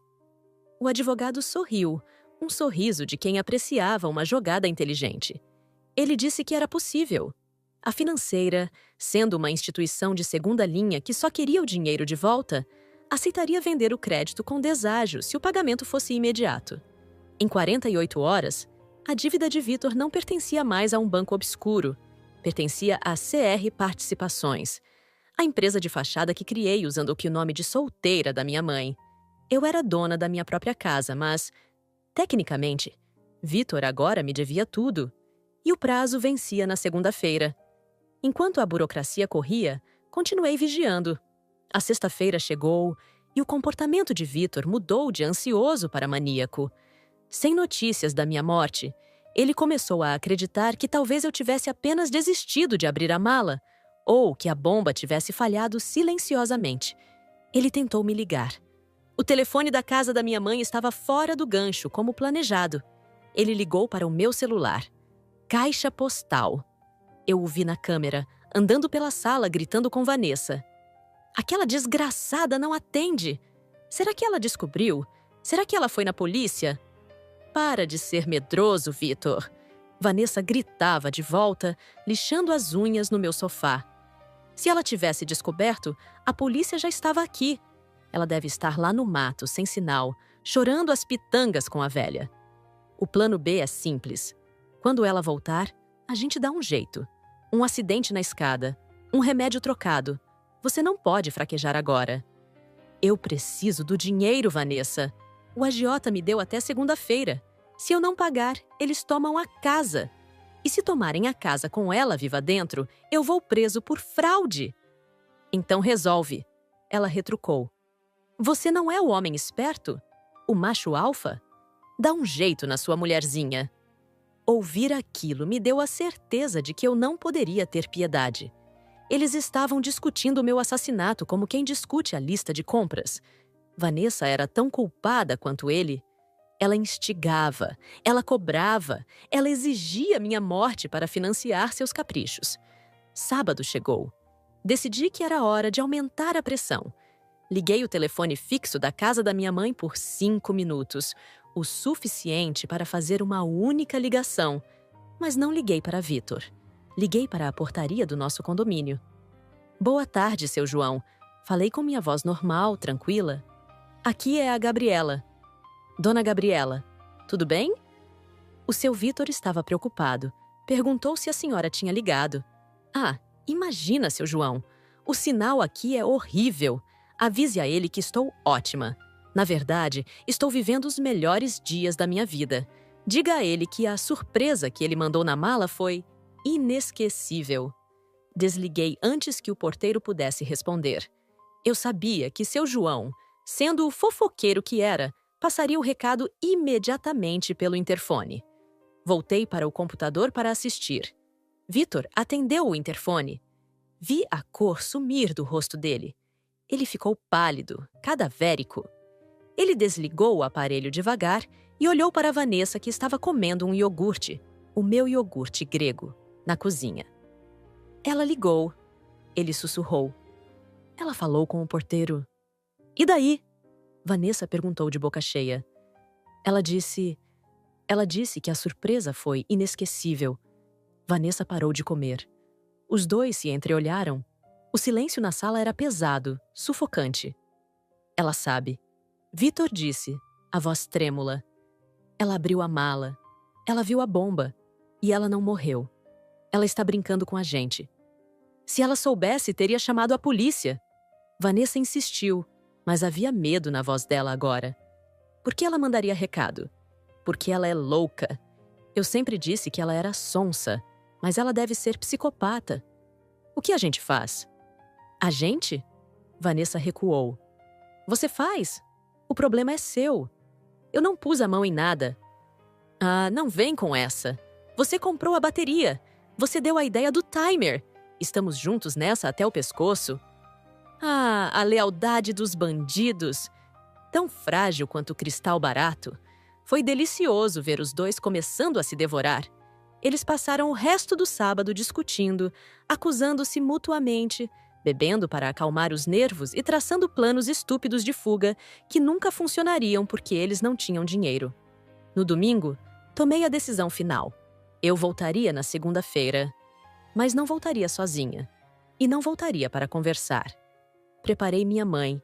O advogado sorriu, um sorriso de quem apreciava uma jogada inteligente. Ele disse que era possível. A financeira, sendo uma instituição de segunda linha que só queria o dinheiro de volta, aceitaria vender o crédito com deságio se o pagamento fosse imediato. Em 48 horas, a dívida de Vitor não pertencia mais a um banco obscuro, pertencia à CR Participações, a empresa de fachada que criei usando o nome de solteira da minha mãe. Eu era dona da minha própria casa, mas, tecnicamente, Vitor agora me devia tudo. E o prazo vencia na segunda-feira. Enquanto a burocracia corria, continuei vigiando. A sexta-feira chegou e o comportamento de Vitor mudou de ansioso para maníaco. Sem notícias da minha morte, ele começou a acreditar que talvez eu tivesse apenas desistido de abrir a mala, ou que a bomba tivesse falhado silenciosamente. Ele tentou me ligar. O telefone da casa da minha mãe estava fora do gancho, como planejado. Ele ligou para o meu celular. Caixa postal. Eu o vi na câmera, andando pela sala, gritando com Vanessa. Aquela desgraçada não atende. Será que ela descobriu? Será que ela foi na polícia? Para de ser medroso, Vitor. Vanessa gritava de volta, lixando as unhas no meu sofá. Se ela tivesse descoberto, a polícia já estava aqui. Ela deve estar lá no mato, sem sinal, chorando as pitangas com a velha. O plano B é simples. Quando ela voltar, a gente dá um jeito. Um acidente na escada, um remédio trocado. Você não pode fraquejar agora. Eu preciso do dinheiro, Vanessa. O agiota me deu até segunda-feira. Se eu não pagar, eles tomam a casa. E se tomarem a casa com ela viva dentro, eu vou preso por fraude. Então resolve. Ela retrucou. Você não é o homem esperto? O macho alfa? Dá um jeito na sua mulherzinha. Ouvir aquilo me deu a certeza de que eu não poderia ter piedade. Eles estavam discutindo o meu assassinato como quem discute a lista de compras. Vanessa era tão culpada quanto ele. Ela instigava, ela cobrava, ela exigia minha morte para financiar seus caprichos. Sábado chegou. Decidi que era hora de aumentar a pressão. Liguei o telefone fixo da casa da minha mãe por 5 minutos, o suficiente para fazer uma única ligação. Mas não liguei para Vitor. Liguei para a portaria do nosso condomínio. Boa tarde, seu João. Falei com minha voz normal, tranquila. Aqui é a Gabriela. Dona Gabriela, tudo bem? O seu Vitor estava preocupado. Perguntou se a senhora tinha ligado. Ah, imagina, seu João. O sinal aqui é horrível. Avise a ele que estou ótima. Na verdade, estou vivendo os melhores dias da minha vida. Diga a ele que a surpresa que ele mandou na mala foi inesquecível. Desliguei antes que o porteiro pudesse responder. Eu sabia que seu João, sendo o fofoqueiro que era, passaria o recado imediatamente pelo interfone. Voltei para o computador para assistir. Vitor atendeu o interfone. Vi a cor sumir do rosto dele. Ele ficou pálido, cadavérico. Ele desligou o aparelho devagar e olhou para Vanessa, que estava comendo um iogurte, o meu iogurte grego, na cozinha. Ela ligou. Ele sussurrou. Ela falou com o porteiro. E daí? Vanessa perguntou de boca cheia. Ela disse que a surpresa foi inesquecível. Vanessa parou de comer. Os dois se entreolharam. O silêncio na sala era pesado, sufocante. Ela sabe. Vitor disse, a voz trêmula. Ela abriu a mala. Ela viu a bomba. E ela não morreu. Ela está brincando com a gente. Se ela soubesse, teria chamado a polícia. Vanessa insistiu, mas havia medo na voz dela agora. Por que ela mandaria recado? Porque ela é louca. Eu sempre disse que ela era sonsa, mas ela deve ser psicopata. O que a gente faz? A gente? Vanessa recuou. Você faz? O problema é seu. Eu não pus a mão em nada. Ah, não vem com essa. Você comprou a bateria. Você deu a ideia do timer. Estamos juntos nessa até o pescoço. Ah, a lealdade dos bandidos. Tão frágil quanto o cristal barato. Foi delicioso ver os dois começando a se devorar. Eles passaram o resto do sábado discutindo, acusando-se mutuamente, bebendo para acalmar os nervos e traçando planos estúpidos de fuga que nunca funcionariam porque eles não tinham dinheiro. No domingo, tomei a decisão final. Eu voltaria na segunda-feira, mas não voltaria sozinha. E não voltaria para conversar. Preparei minha mãe.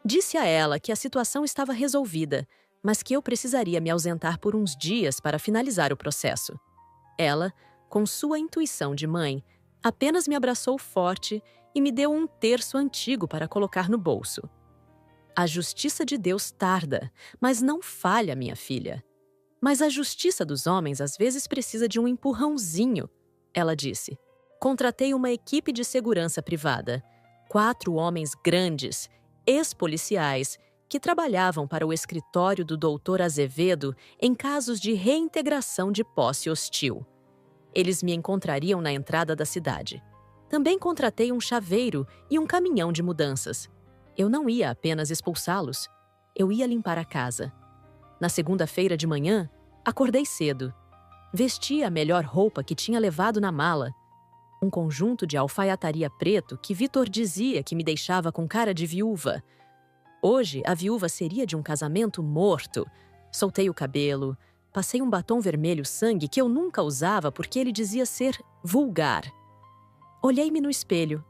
Disse a ela que a situação estava resolvida, mas que eu precisaria me ausentar por uns dias para finalizar o processo. Ela, com sua intuição de mãe, apenas me abraçou forte e me deu um terço antigo para colocar no bolso. A justiça de Deus tarda, mas não falha, minha filha. Mas a justiça dos homens às vezes precisa de um empurrãozinho, ela disse. Contratei uma equipe de segurança privada. 4 homens grandes, ex-policiais, que trabalhavam para o escritório do Dr. Azevedo em casos de reintegração de posse hostil. Eles me encontrariam na entrada da cidade. Também contratei um chaveiro e um caminhão de mudanças. Eu não ia apenas expulsá-los, eu ia limpar a casa. Na segunda-feira de manhã, acordei cedo. Vesti a melhor roupa que tinha levado na mala. Um conjunto de alfaiataria preto que Vitor dizia que me deixava com cara de viúva. Hoje, a viúva seria de um casamento morto. Soltei o cabelo, passei um batom vermelho sangue que eu nunca usava porque ele dizia ser vulgar. Olhei-me no espelho.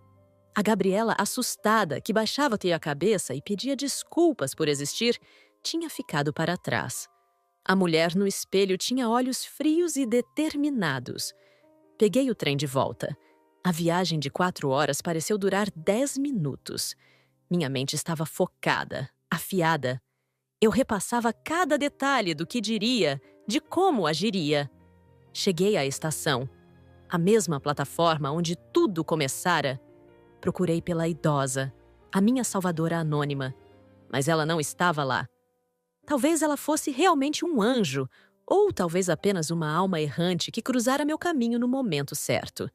A Gabriela, assustada, que baixava-te a cabeça e pedia desculpas por existir, tinha ficado para trás. A mulher no espelho tinha olhos frios e determinados. Peguei o trem de volta. A viagem de 4 horas pareceu durar 10 minutos. Minha mente estava focada, afiada. Eu repassava cada detalhe do que diria, de como agiria. Cheguei à estação, a mesma plataforma onde tudo começara. Procurei pela idosa, a minha salvadora anônima, mas ela não estava lá. Talvez ela fosse realmente um anjo, ou talvez apenas uma alma errante que cruzara meu caminho no momento certo.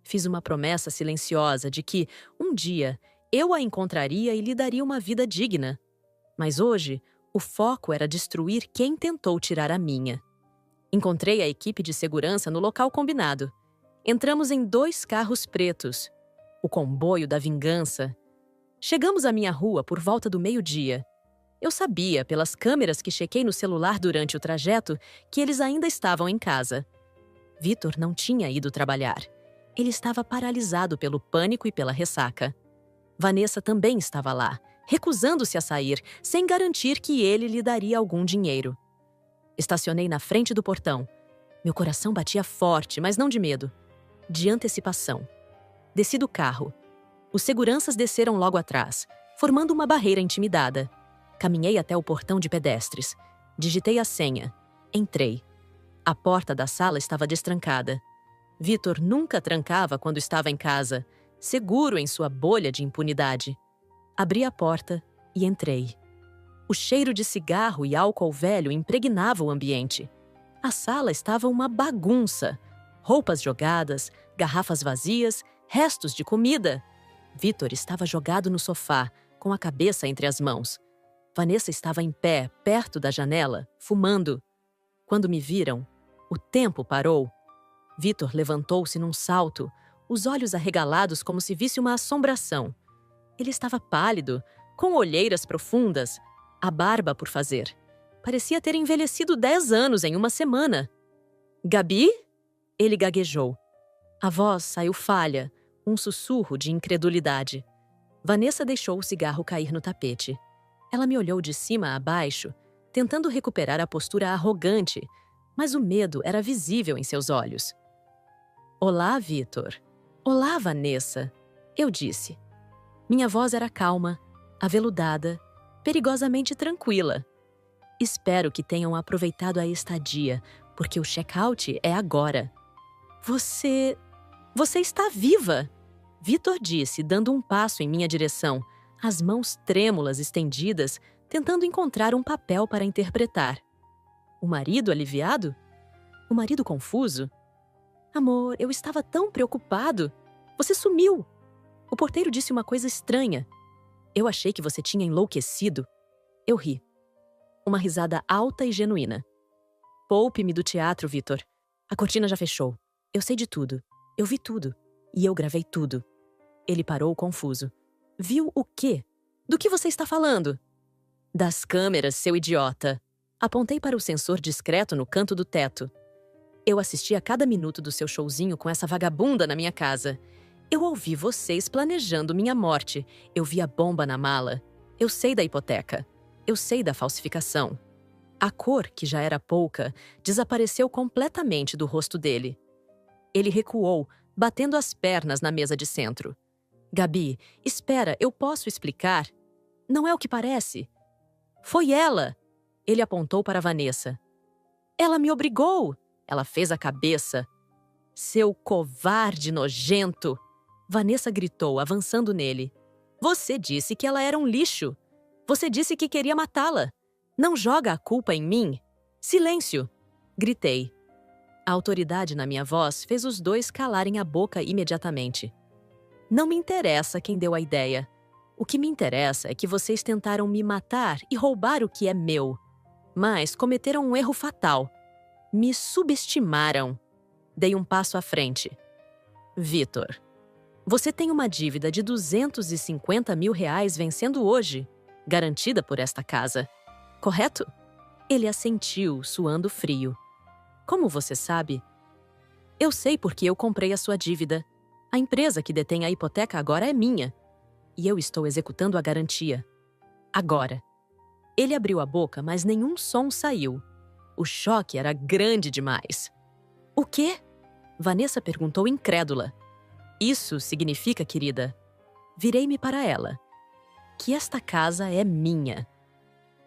Fiz uma promessa silenciosa de que, um dia, eu a encontraria e lhe daria uma vida digna. Mas hoje, o foco era destruir quem tentou tirar a minha. Encontrei a equipe de segurança no local combinado. Entramos em 2 carros pretos. O comboio da vingança. Chegamos à minha rua por volta do meio-dia. Eu sabia, pelas câmeras que chequei no celular durante o trajeto, que eles ainda estavam em casa. Vitor não tinha ido trabalhar. Ele estava paralisado pelo pânico e pela ressaca. Vanessa também estava lá, recusando-se a sair, sem garantir que ele lhe daria algum dinheiro. Estacionei na frente do portão. Meu coração batia forte, mas não de medo. De antecipação. Desci do carro. Os seguranças desceram logo atrás, formando uma barreira intimidada. Caminhei até o portão de pedestres. Digitei a senha. Entrei. A porta da sala estava destrancada. Vitor nunca trancava quando estava em casa, seguro em sua bolha de impunidade. Abri a porta e entrei. O cheiro de cigarro e álcool velho impregnava o ambiente. A sala estava uma bagunça. Roupas jogadas, garrafas vazias, restos de comida. Vitor estava jogado no sofá, com a cabeça entre as mãos. Vanessa estava em pé, perto da janela, fumando. Quando me viram, o tempo parou. Vitor levantou-se num salto, os olhos arregalados como se visse uma assombração. Ele estava pálido, com olheiras profundas, a barba por fazer. Parecia ter envelhecido 10 anos em uma semana. "Gabi?" Ele gaguejou. A voz saiu falha, um sussurro de incredulidade. Vanessa deixou o cigarro cair no tapete. Ela me olhou de cima a baixo, tentando recuperar a postura arrogante, mas o medo era visível em seus olhos. "Olá, Vitor." "Olá, Vanessa," eu disse. Minha voz era calma, aveludada, perigosamente tranquila. "Espero que tenham aproveitado a estadia, porque o check-out é agora." Você está viva!" Vitor disse, dando um passo em minha direção, as mãos trêmulas estendidas, tentando encontrar um papel para interpretar. O marido aliviado? O marido confuso? "Amor, eu estava tão preocupado. Você sumiu." O porteiro disse uma coisa estranha. "Eu achei que você tinha enlouquecido." Eu ri. Uma risada alta e genuína. "Poupe-me do teatro, Vitor. A cortina já fechou. Eu sei de tudo. Eu vi tudo. E eu gravei tudo." Ele parou confuso. "Viu o quê? Do que você está falando?" "Das câmeras, seu idiota." Apontei para o sensor discreto no canto do teto. "Eu assisti a cada minuto do seu showzinho com essa vagabunda na minha casa. Eu ouvi vocês planejando minha morte. Eu vi a bomba na mala. Eu sei da hipoteca. Eu sei da falsificação." A cor, que já era pouca, desapareceu completamente do rosto dele. Ele recuou, batendo as pernas na mesa de centro. "Gabi, espera, eu posso explicar. Não é o que parece." "Foi ela!" Ele apontou para Vanessa. "Ela me obrigou!" Ela fez a cabeça. "Seu covarde nojento!" Vanessa gritou, avançando nele. "Você disse que ela era um lixo. Você disse que queria matá-la. Não joga a culpa em mim." "Silêncio!" Gritei. A autoridade na minha voz fez os dois calarem a boca imediatamente. "Não me interessa quem deu a ideia. O que me interessa é que vocês tentaram me matar e roubar o que é meu. Mas cometeram um erro fatal. Me subestimaram." Dei um passo à frente. "Vitor, você tem uma dívida de R$250 mil vencendo hoje, garantida por esta casa. Correto?" Ele assentiu, suando frio. "Como você sabe?" "Eu sei porque eu comprei a sua dívida. A empresa que detém a hipoteca agora é minha. E eu estou executando a garantia. Agora." Ele abriu a boca, mas nenhum som saiu. O choque era grande demais. "O quê?" Vanessa perguntou incrédula. "Isso significa, querida." Virei-me para ela. "Que esta casa é minha.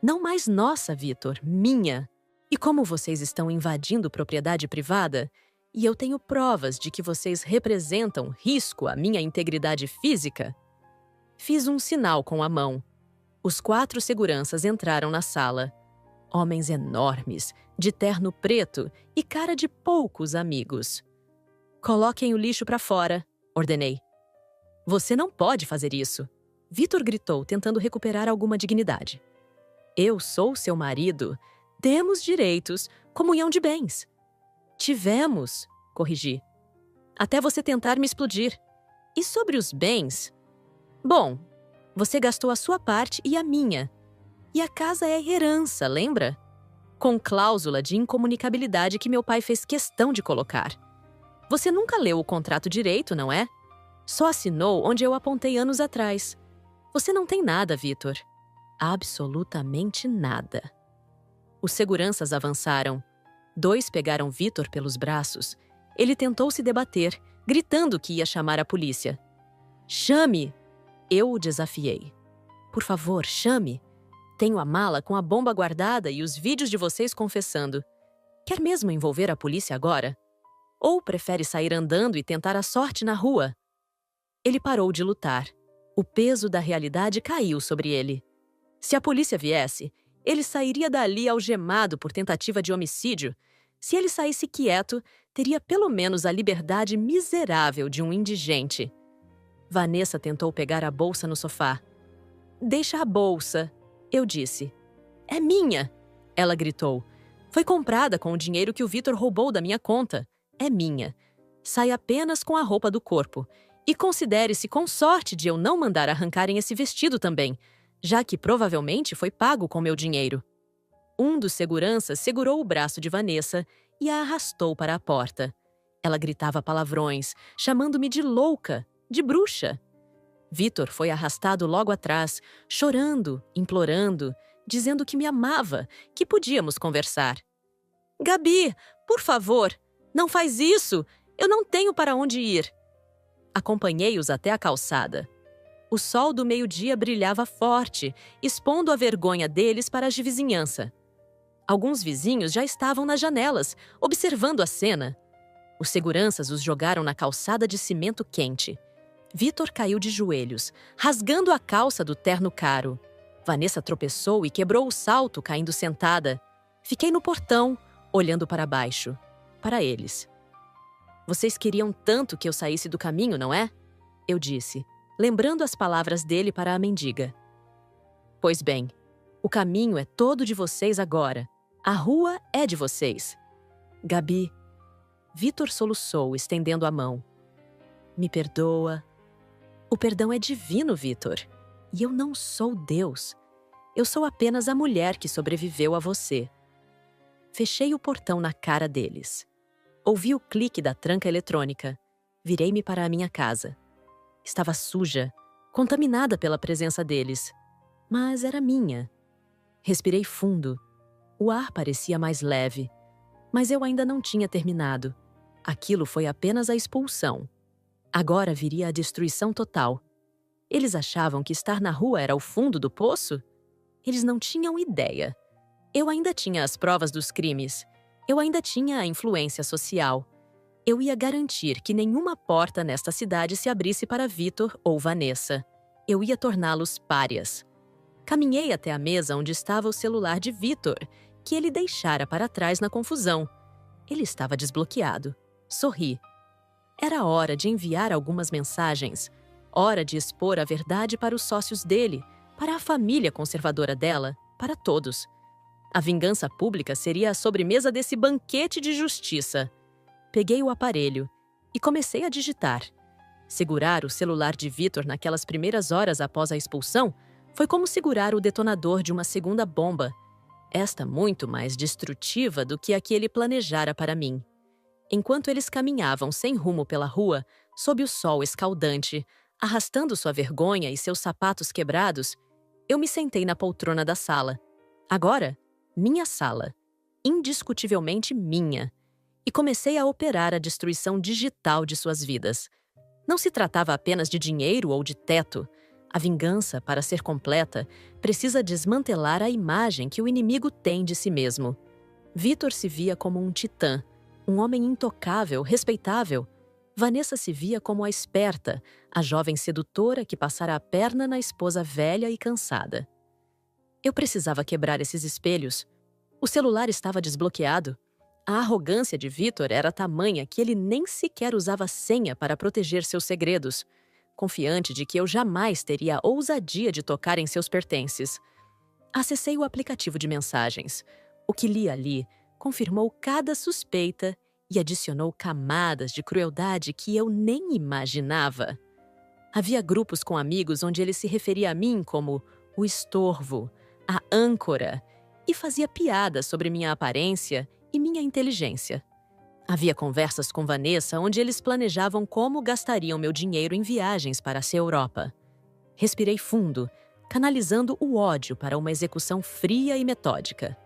Não mais nossa, Vitor, minha. E como vocês estão invadindo propriedade privada, e eu tenho provas de que vocês representam risco à minha integridade física." Fiz um sinal com a mão. Os 4 seguranças entraram na sala. Homens enormes, de terno preto e cara de poucos amigos. "Coloquem o lixo para fora", ordenei. "Você não pode fazer isso", Vitor gritou, tentando recuperar alguma dignidade. "Eu sou seu marido. Temos direitos, comunhão de bens." "Tivemos", corrigi. "Até você tentar me explodir. E sobre os bens? Bom, você gastou a sua parte e a minha. E a casa é herança, lembra? Com cláusula de incomunicabilidade que meu pai fez questão de colocar. Você nunca leu o contrato direito, não é? Só assinou onde eu apontei anos atrás. Você não tem nada, Vitor. Absolutamente nada." Os seguranças avançaram. 2 pegaram Vitor pelos braços. Ele tentou se debater, gritando que ia chamar a polícia. "Chame!" Eu o desafiei. "Por favor, chame. Tenho a mala com a bomba guardada e os vídeos de vocês confessando. Quer mesmo envolver a polícia agora? Ou prefere sair andando e tentar a sorte na rua?" Ele parou de lutar. O peso da realidade caiu sobre ele. Se a polícia viesse, ele sairia dali algemado por tentativa de homicídio. Se ele saísse quieto, teria pelo menos a liberdade miserável de um indigente. Vanessa tentou pegar a bolsa no sofá. "Deixa a bolsa", eu disse. "É minha", ela gritou. "Foi comprada com o dinheiro que o Vitor roubou da minha conta. É minha. Sai apenas com a roupa do corpo. E considere-se com sorte de eu não mandar arrancarem esse vestido também, já que provavelmente foi pago com meu dinheiro." Um dos seguranças segurou o braço de Vanessa e a arrastou para a porta. Ela gritava palavrões, chamando-me de louca, de bruxa. Vitor foi arrastado logo atrás, chorando, implorando, dizendo que me amava, que podíamos conversar. "Gabi, por favor, não faz isso! Eu não tenho para onde ir." Acompanhei-os até a calçada. O sol do meio-dia brilhava forte, expondo a vergonha deles para a vizinhança. Alguns vizinhos já estavam nas janelas, observando a cena. Os seguranças os jogaram na calçada de cimento quente. Vitor caiu de joelhos, rasgando a calça do terno caro. Vanessa tropeçou e quebrou o salto, caindo sentada. Fiquei no portão, olhando para baixo. Para eles. "Vocês queriam tanto que eu saísse do caminho, não é?" Eu disse, lembrando as palavras dele para a mendiga. "Pois bem, o caminho é todo de vocês agora. A rua é de vocês." "Gabi." Vitor soluçou, estendendo a mão. "Me perdoa." "O perdão é divino, Vitor. E eu não sou Deus. Eu sou apenas a mulher que sobreviveu a você." Fechei o portão na cara deles. Ouvi o clique da tranca eletrônica. Virei-me para a minha casa. Estava suja, contaminada pela presença deles. Mas era minha. Respirei fundo. O ar parecia mais leve. Mas eu ainda não tinha terminado. Aquilo foi apenas a expulsão. Agora viria a destruição total. Eles achavam que estar na rua era o fundo do poço? Eles não tinham ideia. Eu ainda tinha as provas dos crimes. Eu ainda tinha a influência social. Eu ia garantir que nenhuma porta nesta cidade se abrisse para Vitor ou Vanessa. Eu ia torná-los párias. Caminhei até a mesa onde estava o celular de Vitor, que ele deixara para trás na confusão. Ele estava desbloqueado. Sorri. Era hora de enviar algumas mensagens. Hora de expor a verdade para os sócios dele, para a família conservadora dela, para todos. A vingança pública seria a sobremesa desse banquete de justiça. Peguei o aparelho e comecei a digitar. Segurar o celular de Vitor naquelas primeiras horas após a expulsão foi como segurar o detonador de uma segunda bomba. Esta muito mais destrutiva do que a que ele planejara para mim. Enquanto eles caminhavam sem rumo pela rua, sob o sol escaldante, arrastando sua vergonha e seus sapatos quebrados, eu me sentei na poltrona da sala. Agora, minha sala. Indiscutivelmente minha. E comecei a operar a destruição digital de suas vidas. Não se tratava apenas de dinheiro ou de teto. A vingança, para ser completa, precisa desmantelar a imagem que o inimigo tem de si mesmo. Vitor se via como um titã, um homem intocável, respeitável. Vanessa se via como a esperta, a jovem sedutora que passara a perna na esposa velha e cansada. Eu precisava quebrar esses espelhos. O celular estava desbloqueado. A arrogância de Vitor era tamanha que ele nem sequer usava senha para proteger seus segredos, confiante de que eu jamais teria a ousadia de tocar em seus pertences. Acessei o aplicativo de mensagens. O que li ali confirmou cada suspeita e adicionou camadas de crueldade que eu nem imaginava. Havia grupos com amigos onde ele se referia a mim como o estorvo, a âncora, e fazia piadas sobre minha aparência e minha inteligência. Havia conversas com Vanessa onde eles planejavam como gastariam meu dinheiro em viagens para a Europa. Respirei fundo, canalizando o ódio para uma execução fria e metódica.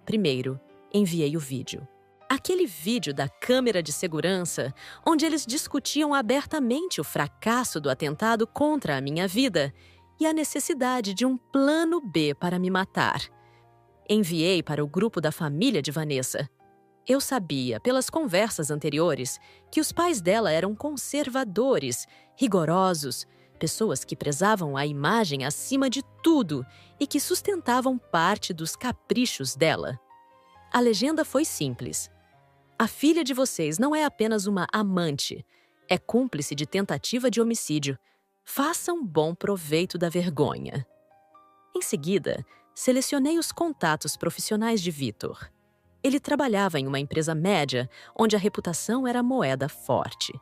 Primeiro, enviei o vídeo. Aquele vídeo da câmera de segurança, onde eles discutiam abertamente o fracasso do atentado contra a minha vida e a necessidade de um plano B para me matar. Enviei para o grupo da família de Vanessa. Eu sabia, pelas conversas anteriores, que os pais dela eram conservadores, rigorosos, Pessoas que prezavam a imagem acima de tudo e que sustentavam parte dos caprichos dela. A legenda foi simples. A filha de vocês não é apenas uma amante, é cúmplice de tentativa de homicídio. Façam bom proveito da vergonha. Em seguida, selecionei os contatos profissionais de Vitor. Ele trabalhava em uma empresa média, onde a reputação era moeda forte.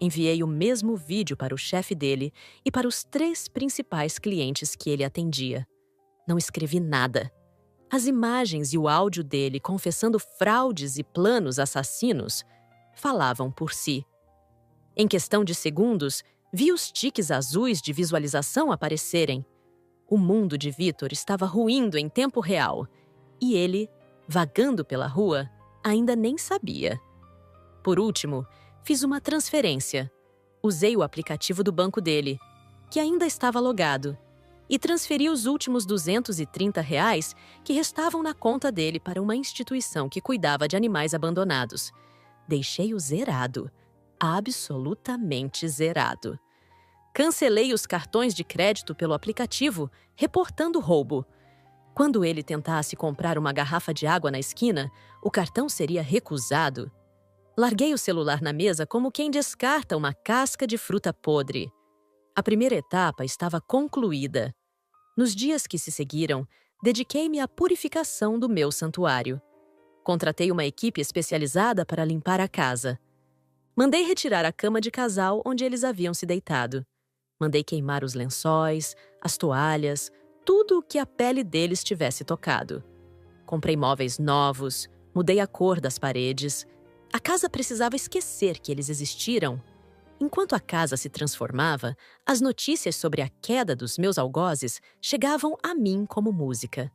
Enviei o mesmo vídeo para o chefe dele e para os 3 principais clientes que ele atendia. Não escrevi nada. As imagens e o áudio dele confessando fraudes e planos assassinos falavam por si. Em questão de segundos, vi os tiques azuis de visualização aparecerem. O mundo de Vitor estava ruindo em tempo real e ele, vagando pela rua, ainda nem sabia. Por último, fiz uma transferência. Usei o aplicativo do banco dele, que ainda estava logado, e transferi os últimos R$ 230 que restavam na conta dele para uma instituição que cuidava de animais abandonados. Deixei-o zerado, absolutamente zerado. Cancelei os cartões de crédito pelo aplicativo, reportando o roubo. Quando ele tentasse comprar uma garrafa de água na esquina, o cartão seria recusado. Larguei o celular na mesa como quem descarta uma casca de fruta podre. A primeira etapa estava concluída. Nos dias que se seguiram, dediquei-me à purificação do meu santuário. Contratei uma equipe especializada para limpar a casa. Mandei retirar a cama de casal onde eles haviam se deitado. Mandei queimar os lençóis, as toalhas, tudo o que a pele deles tivesse tocado. Comprei móveis novos, mudei a cor das paredes. A casa precisava esquecer que eles existiram. Enquanto a casa se transformava, as notícias sobre a queda dos meus algozes chegavam a mim como música.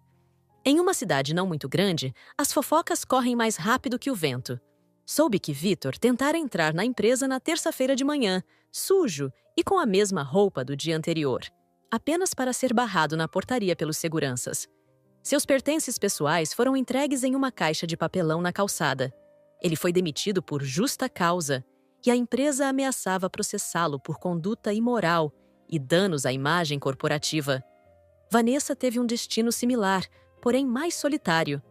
Em uma cidade não muito grande, as fofocas correm mais rápido que o vento. Soube que Vitor tentara entrar na empresa na terça-feira de manhã, sujo e com a mesma roupa do dia anterior, apenas para ser barrado na portaria pelos seguranças. Seus pertences pessoais foram entregues em uma caixa de papelão na calçada. Ele foi demitido por justa causa e a empresa ameaçava processá-lo por conduta imoral e danos à imagem corporativa. Vanessa teve um destino similar, porém mais solitário.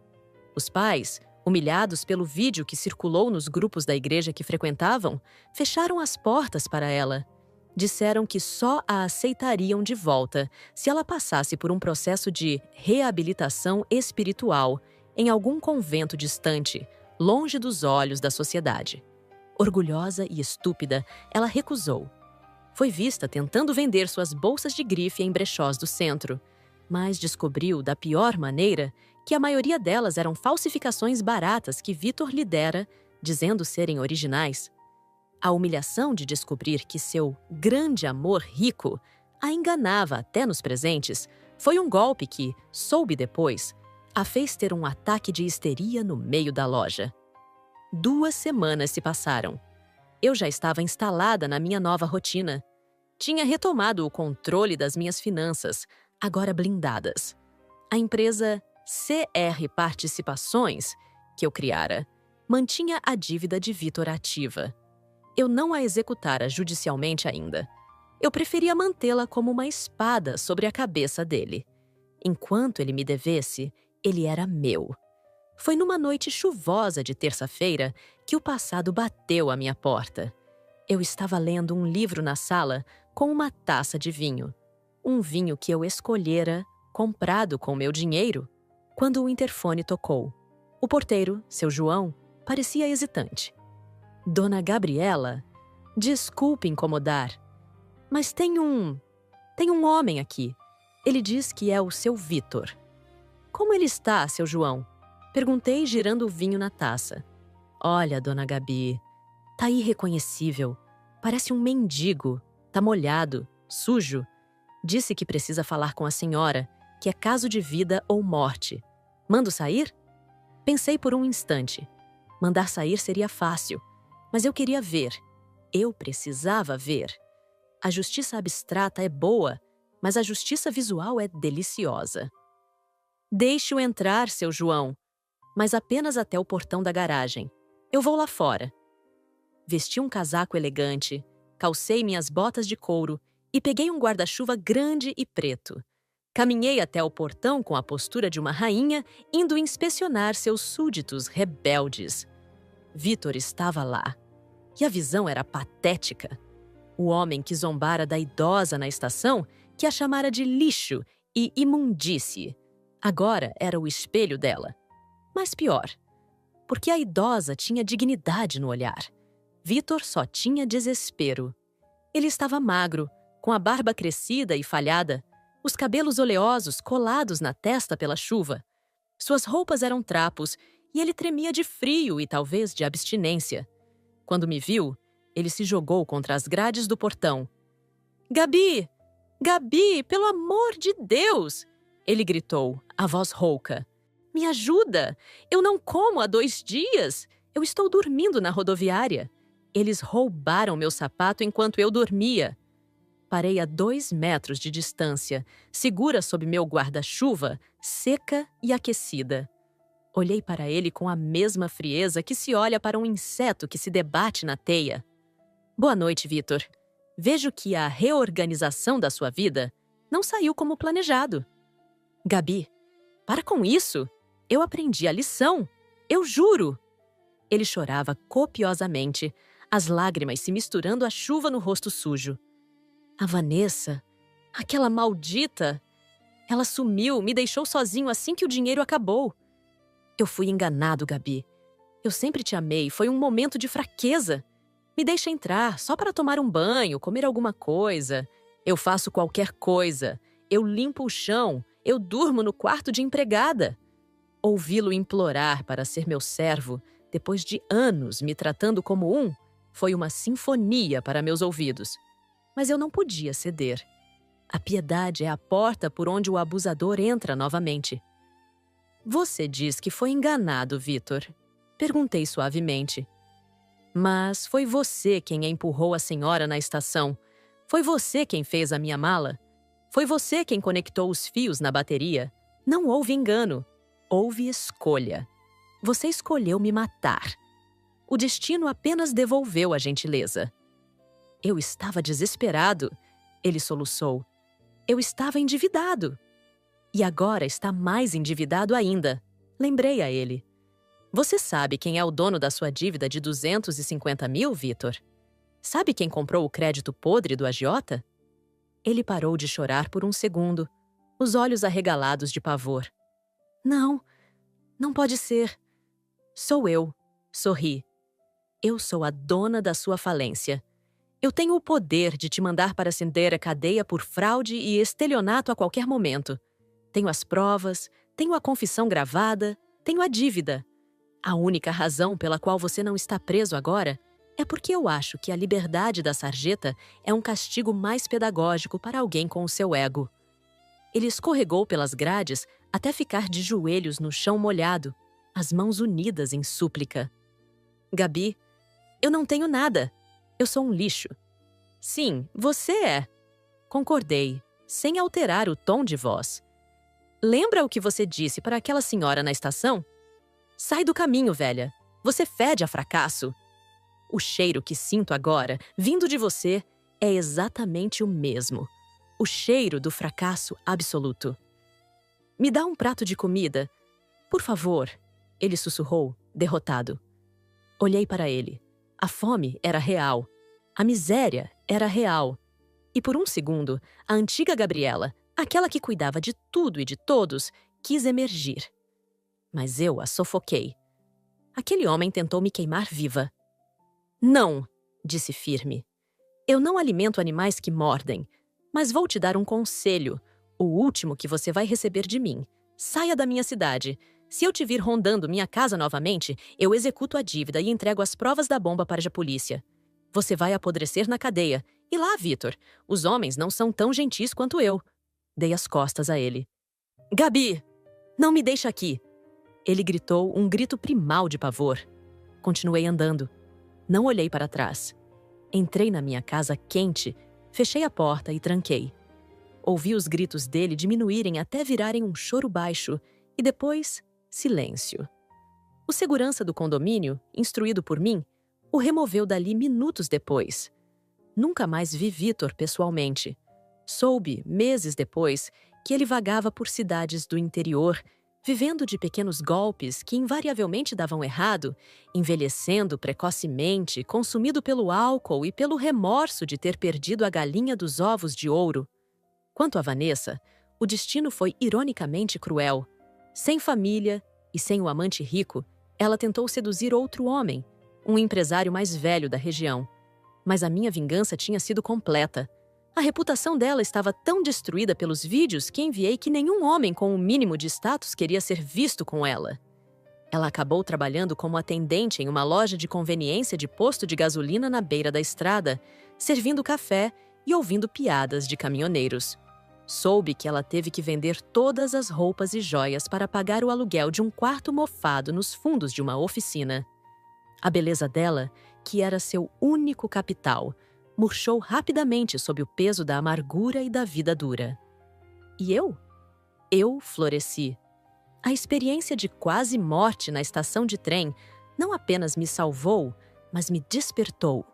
Os pais, humilhados pelo vídeo que circulou nos grupos da igreja que frequentavam, fecharam as portas para ela. Disseram que só a aceitariam de volta se ela passasse por um processo de reabilitação espiritual em algum convento distante, longe dos olhos da sociedade. Orgulhosa e estúpida, ela recusou. Foi vista tentando vender suas bolsas de grife em brechós do centro, mas descobriu, da pior maneira, que a maioria delas eram falsificações baratas que Vitor lhe dera, dizendo serem originais. A humilhação de descobrir que seu grande amor rico a enganava até nos presentes foi um golpe que, soube depois, a fez ter um ataque de histeria no meio da loja. 2 semanas se passaram. Eu já estava instalada na minha nova rotina. Tinha retomado o controle das minhas finanças, agora blindadas. A empresa CR Participações, que eu criara, mantinha a dívida de Vitor ativa. Eu não a executara judicialmente ainda. Eu preferia mantê-la como uma espada sobre a cabeça dele. Enquanto ele me devesse, ele era meu. Foi numa noite chuvosa de terça-feira que o passado bateu à minha porta. Eu estava lendo um livro na sala com uma taça de vinho. Um vinho que eu escolhera, comprado com meu dinheiro, quando o interfone tocou. O porteiro, seu João, parecia hesitante. Dona Gabriela, desculpe incomodar, mas tem um homem aqui. Ele diz que é o seu Vitor. Como ele está, seu João? Perguntei, girando o vinho na taça. Olha, dona Gabi, tá irreconhecível. Parece um mendigo. Tá molhado, sujo. Disse que precisa falar com a senhora, que é caso de vida ou morte. Mando sair? Pensei por um instante. Mandar sair seria fácil, mas eu queria ver. Eu precisava ver. A justiça abstrata é boa, mas a justiça visual é deliciosa. Deixe-o entrar, seu João, mas apenas até o portão da garagem. Eu vou lá fora. Vesti um casaco elegante, calcei minhas botas de couro e peguei um guarda-chuva grande e preto. Caminhei até o portão com a postura de uma rainha, indo inspecionar seus súditos rebeldes. Vitor estava lá. E a visão era patética. O homem que zombara da idosa na estação, que a chamara de lixo e imundície, agora era o espelho dela. Mas pior, porque a idosa tinha dignidade no olhar. Vitor só tinha desespero. Ele estava magro, com a barba crescida e falhada, os cabelos oleosos colados na testa pela chuva. Suas roupas eram trapos e ele tremia de frio e talvez de abstinência. Quando me viu, ele se jogou contra as grades do portão. "Gabi! Gabi, pelo amor de Deus!" Ele gritou, a voz rouca. "Me ajuda! Eu não como há 2 dias! Eu estou dormindo na rodoviária. Eles roubaram meu sapato enquanto eu dormia." Parei a 2 metros de distância, segura sob meu guarda-chuva, seca e aquecida. Olhei para ele com a mesma frieza que se olha para um inseto que se debate na teia. "Boa noite, Vitor. Vejo que a reorganização da sua vida não saiu como planejado." "Gabi, para com isso! Eu aprendi a lição! Eu juro!" Ele chorava copiosamente, as lágrimas se misturando à chuva no rosto sujo. "A Vanessa, aquela maldita, ela sumiu, me deixou sozinho assim que o dinheiro acabou. Eu fui enganado, Gabi. Eu sempre te amei, foi um momento de fraqueza. Me deixa entrar, só para tomar um banho, comer alguma coisa. Eu faço qualquer coisa. Eu limpo o chão, eu durmo no quarto de empregada." Ouvi-lo implorar para ser meu servo, depois de anos me tratando como um, foi uma sinfonia para meus ouvidos. Mas eu não podia ceder. A piedade é a porta por onde o abusador entra novamente. "Você diz que foi enganado, Vitor?" Perguntei suavemente. "Mas foi você quem empurrou a senhora na estação. Foi você quem fez a minha mala. Foi você quem conectou os fios na bateria. Não houve engano. Houve escolha. Você escolheu me matar. O destino apenas devolveu a gentileza." Eu estava desesperado. Ele soluçou. Eu estava endividado. E agora está mais endividado ainda. Lembrei a ele. "Você sabe quem é o dono da sua dívida de 250 mil, Vitor? Sabe quem comprou o crédito podre do agiota?" Ele parou de chorar por um segundo, os olhos arregalados de pavor. "Não, não pode ser. Sou eu", sorri. "Eu sou a dona da sua falência. Eu tenho o poder de te mandar para acender a cadeia por fraude e estelionato a qualquer momento. Tenho as provas, tenho a confissão gravada, tenho a dívida. A única razão pela qual você não está preso agora é porque eu acho que a liberdade da sarjeta é um castigo mais pedagógico para alguém com o seu ego." Ele escorregou pelas grades até ficar de joelhos no chão molhado, as mãos unidas em súplica. "Gabi, eu não tenho nada. Eu sou um lixo." "Sim, você é." Concordei, sem alterar o tom de voz. "Lembra o que você disse para aquela senhora na estação? Sai do caminho, velha. Você fede a fracasso." O cheiro que sinto agora, vindo de você, é exatamente o mesmo. O cheiro do fracasso absoluto. "Me dá um prato de comida, por favor," ele sussurrou, derrotado. Olhei para ele. A fome era real. A miséria era real. E por um segundo, a antiga Gabriela, aquela que cuidava de tudo e de todos, quis emergir. Mas eu a sufoquei. Aquele homem tentou me queimar viva. "Não", disse firme. "Eu não alimento animais que mordem, mas vou te dar um conselho, o último que você vai receber de mim. Saia da minha cidade. Se eu te vir rondando minha casa novamente, eu executo a dívida e entrego as provas da bomba para a polícia. Você vai apodrecer na cadeia. E lá, Vitor, os homens não são tão gentis quanto eu." Dei as costas a ele. "Gabi, não me deixa aqui!" Ele gritou um grito primal de pavor. Continuei andando. Não olhei para trás. Entrei na minha casa quente, fechei a porta e tranquei. Ouvi os gritos dele diminuírem até virarem um choro baixo e depois, silêncio. O segurança do condomínio, instruído por mim, o removeu dali minutos depois. Nunca mais vi Vitor pessoalmente. Soube, meses depois, que ele vagava por cidades do interior, vivendo de pequenos golpes que invariavelmente davam errado, envelhecendo precocemente, consumido pelo álcool e pelo remorso de ter perdido a galinha dos ovos de ouro. Quanto a Vanessa, o destino foi ironicamente cruel. Sem família e sem o amante rico, ela tentou seduzir outro homem, um empresário mais velho da região. Mas a minha vingança tinha sido completa. A reputação dela estava tão destruída pelos vídeos que enviei que nenhum homem com um mínimo de status queria ser visto com ela. Ela acabou trabalhando como atendente em uma loja de conveniência de posto de gasolina na beira da estrada, servindo café e ouvindo piadas de caminhoneiros. Soube que ela teve que vender todas as roupas e joias para pagar o aluguel de um quarto mofado nos fundos de uma oficina. A beleza dela, que era seu único capital, murchou rapidamente sob o peso da amargura e da vida dura. E eu? Eu floresci. A experiência de quase morte na estação de trem não apenas me salvou, mas me despertou.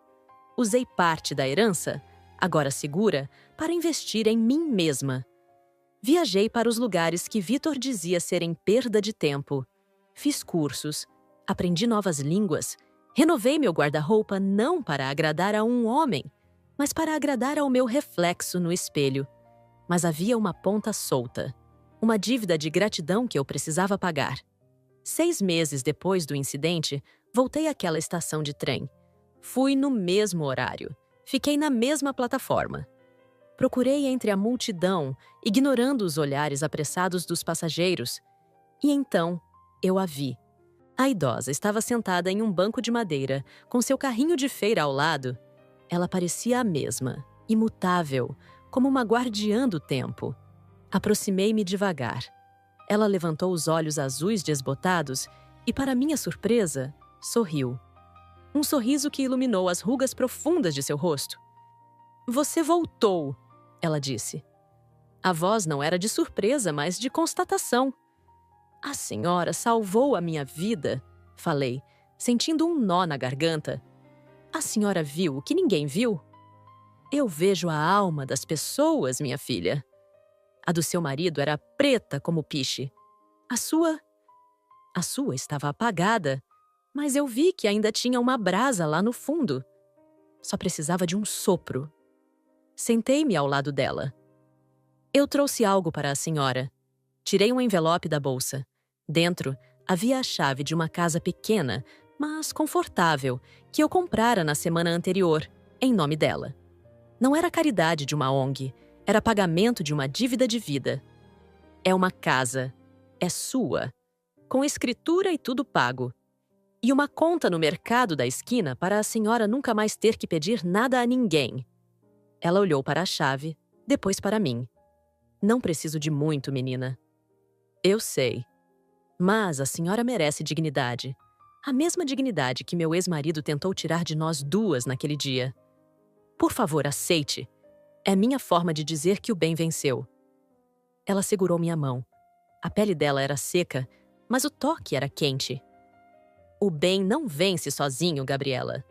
Usei parte da herança, agora segura, para investir em mim mesma. Viajei para os lugares que Vitor dizia serem perda de tempo. Fiz cursos, aprendi novas línguas, renovei meu guarda-roupa não para agradar a um homem, mas para agradar ao meu reflexo no espelho. Mas havia uma ponta solta, uma dívida de gratidão que eu precisava pagar. 6 meses depois do incidente, voltei àquela estação de trem. Fui no mesmo horário. Fiquei na mesma plataforma. Procurei entre a multidão, ignorando os olhares apressados dos passageiros. E então, eu a vi. A idosa estava sentada em um banco de madeira, com seu carrinho de feira ao lado. Ela parecia a mesma, imutável, como uma guardiã do tempo. Aproximei-me devagar. Ela levantou os olhos azuis desbotados e, para minha surpresa, sorriu. Um sorriso que iluminou as rugas profundas de seu rosto. "Você voltou", ela disse. A voz não era de surpresa, mas de constatação. "A senhora salvou a minha vida", falei, sentindo um nó na garganta. "A senhora viu o que ninguém viu?" "Eu vejo a alma das pessoas, minha filha." A do seu marido era preta como piche. A sua estava apagada, mas eu vi que ainda tinha uma brasa lá no fundo. Só precisava de um sopro. Sentei-me ao lado dela. "Eu trouxe algo para a senhora." Tirei um envelope da bolsa. Dentro, havia a chave de uma casa pequena, mas confortável, que eu comprara na semana anterior, em nome dela. Não era caridade de uma ONG, era pagamento de uma dívida de vida. "É uma casa. É sua. Com escritura e tudo pago. E uma conta no mercado da esquina para a senhora nunca mais ter que pedir nada a ninguém." Ela olhou para a chave, depois para mim. "Não preciso de muito, menina." "Eu sei. Mas a senhora merece dignidade. A mesma dignidade que meu ex-marido tentou tirar de nós duas naquele dia. Por favor, aceite. É minha forma de dizer que o bem venceu." Ela segurou minha mão. A pele dela era seca, mas o toque era quente. "O bem não vence sozinho, Gabriela.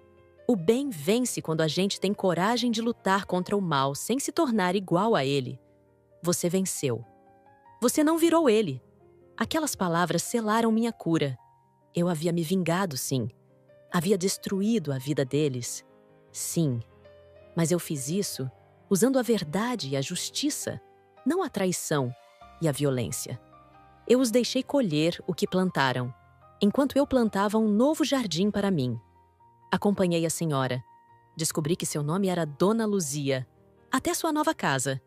O bem vence quando a gente tem coragem de lutar contra o mal sem se tornar igual a ele. Você venceu. Você não virou ele." Aquelas palavras selaram minha cura. Eu havia me vingado, sim. Havia destruído a vida deles. Sim. Mas eu fiz isso usando a verdade e a justiça, não a traição e a violência. Eu os deixei colher o que plantaram, enquanto eu plantava um novo jardim para mim. Acompanhei a senhora. Descobri que seu nome era Dona Luzia, até sua nova casa.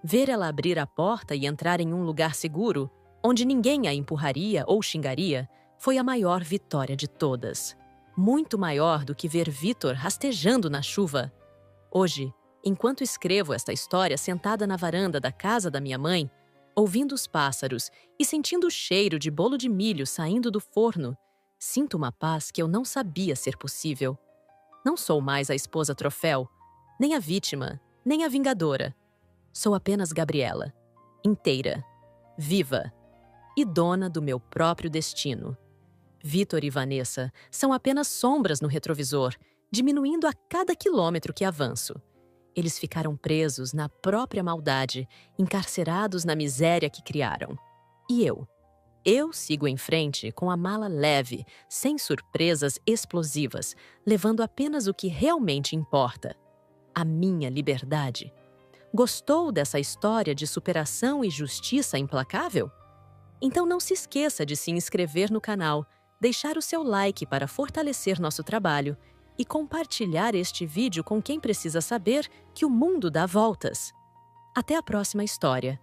Ver ela abrir a porta e entrar em um lugar seguro, onde ninguém a empurraria ou xingaria, foi a maior vitória de todas. Muito maior do que ver Vitor rastejando na chuva. Hoje, enquanto escrevo esta história sentada na varanda da casa da minha mãe, ouvindo os pássaros e sentindo o cheiro de bolo de milho saindo do forno, sinto uma paz que eu não sabia ser possível. Não sou mais a esposa troféu, nem a vítima, nem a vingadora. Sou apenas Gabriela, inteira, viva e dona do meu próprio destino. Vitor e Vanessa são apenas sombras no retrovisor, diminuindo a cada quilômetro que avanço. Eles ficaram presos na própria maldade, encarcerados na miséria que criaram. E eu? Eu sigo em frente com a mala leve, sem surpresas explosivas, levando apenas o que realmente importa: a minha liberdade. Gostou dessa história de superação e justiça implacável? Então não se esqueça de se inscrever no canal, deixar o seu like para fortalecer nosso trabalho e compartilhar este vídeo com quem precisa saber que o mundo dá voltas. Até a próxima história.